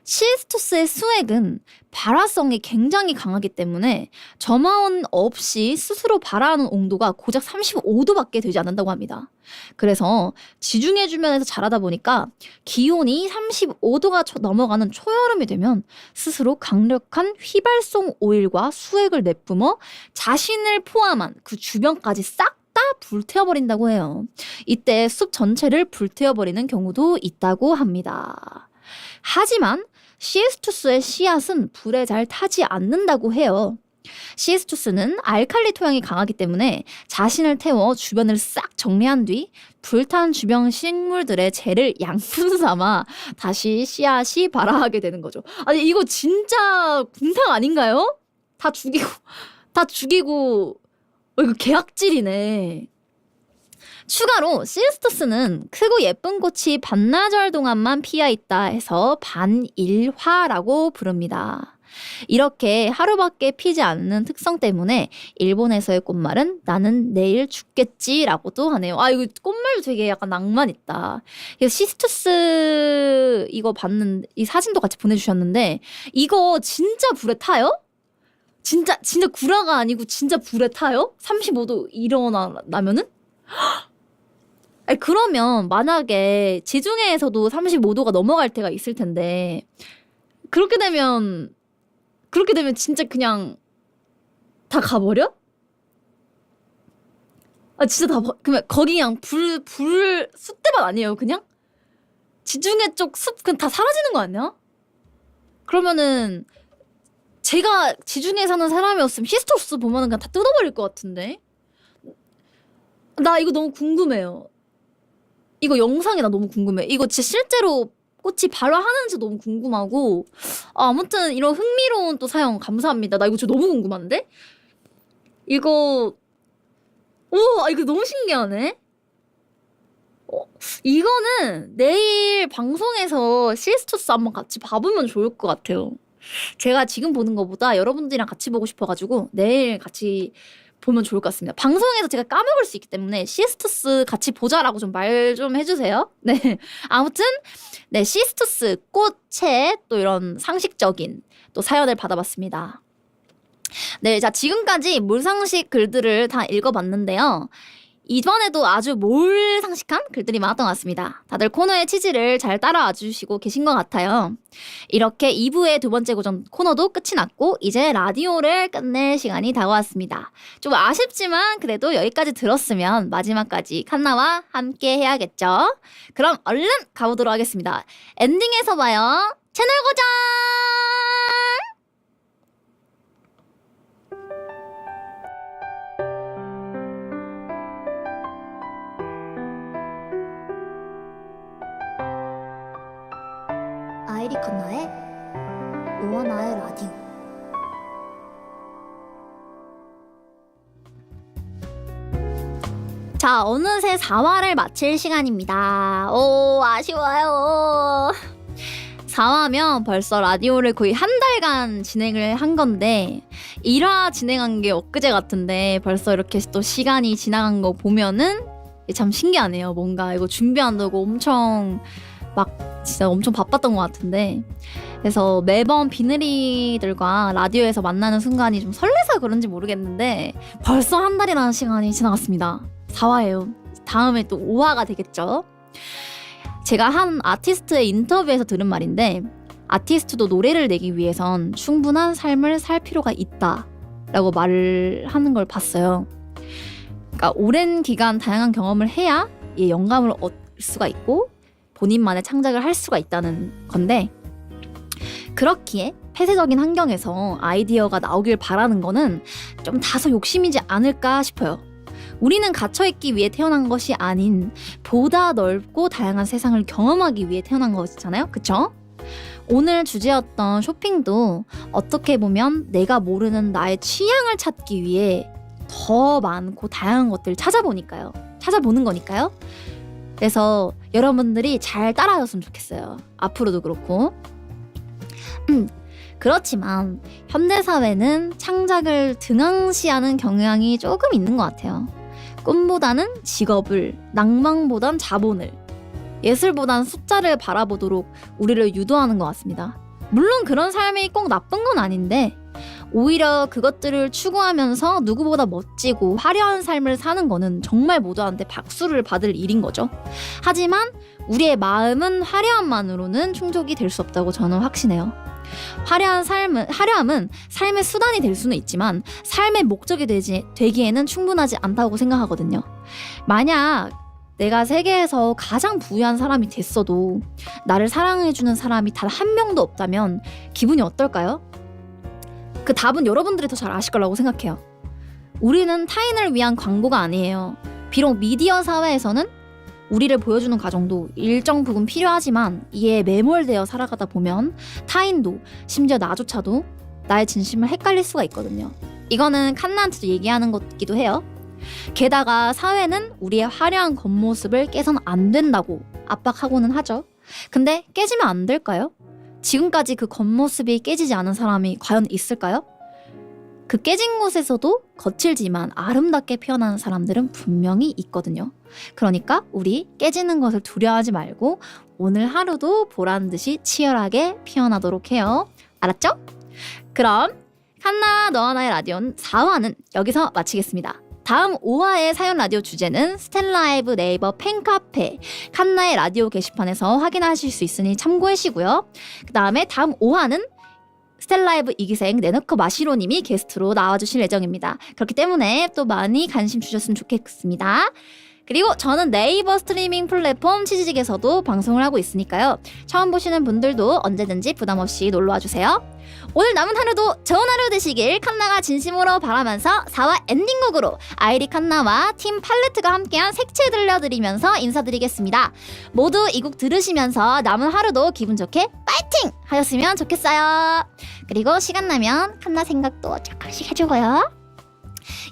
시스투스의 수액은 발화성이 굉장히 강하기 때문에 점화원 없이 스스로 발화하는 온도가 고작 35도밖에 되지 않는다고 합니다. 그래서 지중해 주변에서 자라다 보니까 기온이 35도가 넘어가는 초여름이 되면 스스로 강력한 휘발성 오일과 수액을 내뿜어 자신을 포함한 그 주변까지 싹 다 불태워버린다고 해요. 이때 숲 전체를 불태워버리는 경우도 있다고 합니다. 하지만 시스투스의 씨앗은 불에 잘 타지 않는다고 해요. 시스투스는 알칼리 토양이 강하기 때문에 자신을 태워 주변을 싹 정리한 뒤 불탄 주변 식물들의 재를 양분 삼아 다시 씨앗이 발화하게 되는 거죠. 아니 이거 진짜 분탕 아닌가요? 다 죽이고 이거 계약질이네. 추가로 시스투스는 크고 예쁜 꽃이 반나절 동안만 피어 있다 해서 반일화라고 부릅니다. 이렇게 하루밖에 피지 않는 특성 때문에 일본에서의 꽃말은 나는 내일 죽겠지라고도 하네요. 아, 이거 꽃말도 되게 약간 낭만 있다. 시스투스 이거 봤는데 이 사진도 같이 보내주셨는데 이거 진짜 불에 타요? 진짜 구라가 아니고 진짜 불에 타요? 35도 일어나면은? 아니, 그러면 만약에 지중해에서도 35도가 넘어갈 때가 있을 텐데 그렇게 되면 진짜 그냥 다 가버려? 아, 진짜 그러면 거기 그냥 숯대밭 아니에요, 그냥? 지중해 쪽 숲 그냥 다 사라지는 거 아니야? 그러면은 제가 지중해 사는 사람이었으면 시스토스 보면은 그냥 다 뜯어버릴 것 같은데? 나 이거 너무 궁금해요. 이거 영상이 나 너무 궁금해. 이거 진짜 실제로 꽃이 발화하는지 너무 궁금하고 아무튼 이런 흥미로운 또 사연 감사합니다. 나 이거 진짜 너무 궁금한데? 이거 이거 너무 신기하네. 이거는 내일 방송에서 시스투스 한번 같이 봐보면 좋을 것 같아요. 제가 지금 보는 것보다 여러분들이랑 같이 보고 싶어가지고 내일 같이 보면 좋을 것 같습니다. 방송에서 제가 까먹을 수 있기 때문에 시스투스 같이 보자라고 좀 말 좀 해주세요. 네. 아무튼 네, 시스투스 꽃의 또 이런 상식적인 또 사연을 받아봤습니다. 네, 자 지금까지 물상식 글들을 다 읽어봤는데요. 이번에도 아주 몰상식한 글들이 많았던 것 같습니다. 다들 코너의 취지를 잘 따라와 주시고 계신 것 같아요. 이렇게 2부의 두 번째 고정 코너도 끝이 났고 이제 라디오를 끝낼 시간이 다가왔습니다. 좀 아쉽지만 그래도 여기까지 들었으면 마지막까지 칸나와 함께 해야겠죠. 그럼 얼른 가보도록 하겠습니다. 엔딩에서 봐요. 채널 고정! 아이리 칸나의 너와 나의 라디오. 자, 어느새 4화를 마칠 시간입니다. 오, 아쉬워요. 4화면 벌써 라디오를 거의 한 달간 진행을 한 건데 1화 진행한 게 엊그제 같은데 벌써 이렇게 또 시간이 지나간 거 보면은 참 신기하네요. 뭔가 이거 준비한다고 엄청 진짜 엄청 바빴던 것 같은데 그래서 매번 비늘이들과 라디오에서 만나는 순간이 좀 설레서 그런지 모르겠는데 벌써 한 달이라는 시간이 지나갔습니다. 4화예요. 다음에 또 5화가 되겠죠. 제가 한 아티스트의 인터뷰에서 들은 말인데 아티스트도 노래를 내기 위해선 충분한 삶을 살 필요가 있다라고 말을 하는 걸 봤어요. 그러니까 오랜 기간 다양한 경험을 해야 이 영감을 얻을 수가 있고 본인만의 창작을 할 수가 있다는 건데 그렇기에 폐쇄적인 환경에서 아이디어가 나오길 바라는 거는 좀 다소 욕심이지 않을까 싶어요. 우리는 갇혀있기 위해 태어난 것이 아닌 보다 넓고 다양한 세상을 경험하기 위해 태어난 거잖아요. 그쵸? 오늘 주제였던 쇼핑도 어떻게 보면 내가 모르는 나의 취향을 찾기 위해 더 많고 다양한 것들을 찾아보는 거니까요. 그래서 여러분들이 잘 따라하셨으면 좋겠어요. 앞으로도 그렇고. 그렇지만 현대사회는 창작을 등한시하는 경향이 조금 있는 것 같아요. 꿈보다는 직업을, 낭만보단 자본을, 예술보단 숫자를 바라보도록 우리를 유도하는 것 같습니다. 물론 그런 삶이 꼭 나쁜 건 아닌데 오히려 그것들을 추구하면서 누구보다 멋지고 화려한 삶을 사는 거는 정말 모두한테 박수를 받을 일인 거죠. 하지만 우리의 마음은 화려함만으로는 충족이 될 수 없다고 저는 확신해요. 화려함은 삶의 수단이 될 수는 있지만 삶의 목적이 되기에는 충분하지 않다고 생각하거든요. 만약 내가 세계에서 가장 부유한 사람이 됐어도 나를 사랑해주는 사람이 단 한 명도 없다면 기분이 어떨까요? 그 답은 여러분들이 더 잘 아실 거라고 생각해요. 우리는 타인을 위한 광고가 아니에요. 비록 미디어 사회에서는 우리를 보여주는 과정도 일정 부분 필요하지만 이에 매몰되어 살아가다 보면 타인도 심지어 나조차도 나의 진심을 헷갈릴 수가 있거든요. 이거는 칸나한테도 얘기하는 것이기도 해요. 게다가 사회는 우리의 화려한 겉모습을 깨선 안 된다고 압박하고는 하죠. 근데 깨지면 안 될까요? 지금까지 그 겉모습이 깨지지 않은 사람이 과연 있을까요? 그 깨진 곳에서도 거칠지만 아름답게 피어나는 사람들은 분명히 있거든요. 그러니까 우리 깨지는 것을 두려워하지 말고 오늘 하루도 보란 듯이 치열하게 피어나도록 해요. 알았죠? 그럼 칸나 너와 나의 라디오는 4화는 여기서 마치겠습니다. 다음 5화의 사연 라디오 주제는 스텔라이브 네이버 팬카페 칸나의 라디오 게시판에서 확인하실 수 있으니 참고하시고요. 그 다음에 다음 5화는 스텔라이브 이기생 네너커 마시로님이 게스트로 나와주실 예정입니다. 그렇기 때문에 또 많이 관심 주셨으면 좋겠습니다. 그리고 저는 네이버 스트리밍 플랫폼 치즈직에서도 방송을 하고 있으니까요. 처음 보시는 분들도 언제든지 부담없이 놀러와주세요. 오늘 남은 하루도 좋은 하루 되시길 칸나가 진심으로 바라면서 4화 엔딩곡으로 아이리 칸나와 팀 팔레트가 함께한 색채 들려드리면서 인사드리겠습니다. 모두 이 곡 들으시면서 남은 하루도 기분 좋게 파이팅! 하셨으면 좋겠어요. 그리고 시간 나면 칸나 생각도 조금씩 해주고요.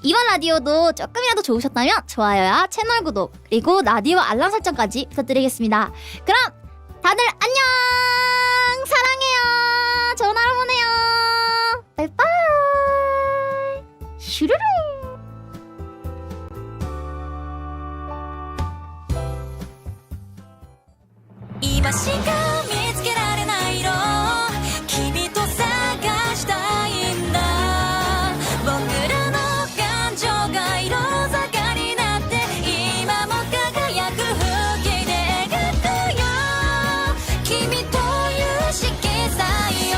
이번 라디오도 조금이라도 좋으셨다면 좋아요와 채널 구독 그리고 라디오 알람 설정까지 부탁드리겠습니다. 그럼 다들 안녕! 사랑해요! 좋은 하루 보내요! 바이바이! 슈르르! 今しか見つけられない色君と探したいんだ僕らの感情が色坂になって今も輝く風景で描くよ君という色彩よ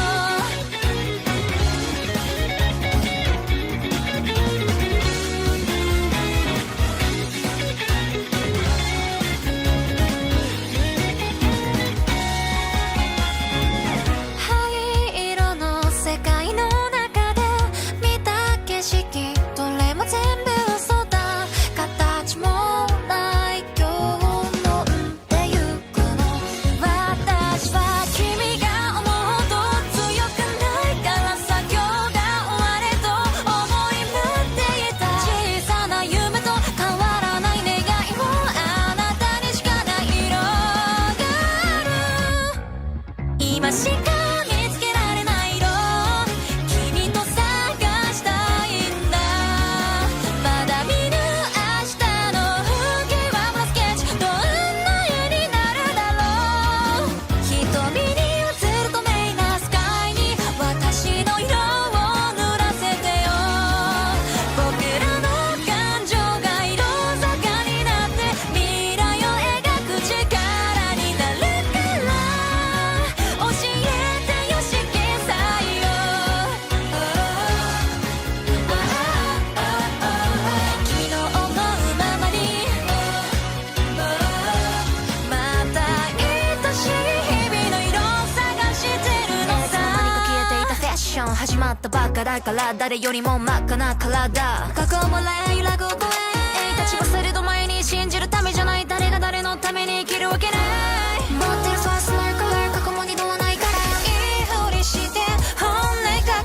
灰色の世界の中で見た景色どれも全部嘘だ形もない今日飲んでゆくの私は君が思うと強くないから作業が終われと思い持っていた小さな夢と変わらない願いをあなたにしかない色がある今しか見つけられない色君と探したいんだまだ見ぬ明日の風景はまだスケッチどんな絵になるだろう瞳に映る透明なスカイに私の色を塗らせてよ僕らの感情が色坂になって未来を描く力になるから教えてよ色彩よ君の思うままにまた愛しい日々の色を探してるのさ何か消えていたファッション始まったばっかだから誰よりも真っ赤な体過去も揺らぐ声立ち忘れる前に信じるためじゃない誰が誰のために生きるわけない持ってるファーストライカラー過去も二度はないからいいふりして本音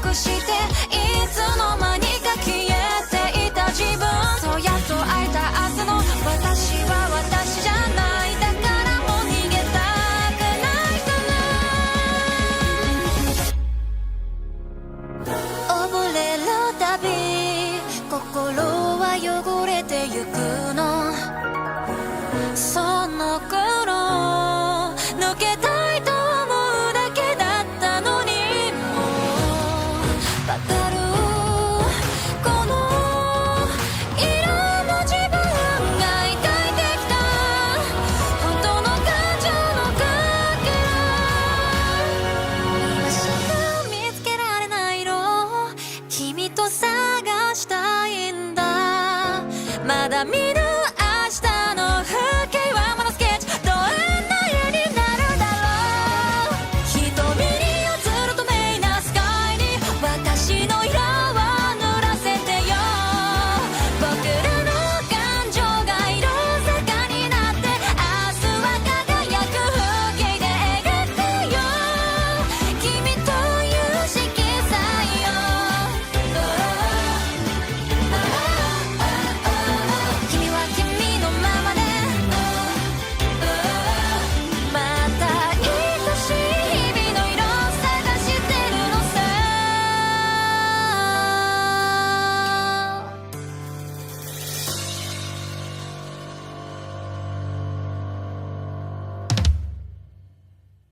隠していつの間にか消えていた自分そうやっと会えた朝の私は私じゃないだからもう逃げたくないかな溺れるたび心は汚れてゆくの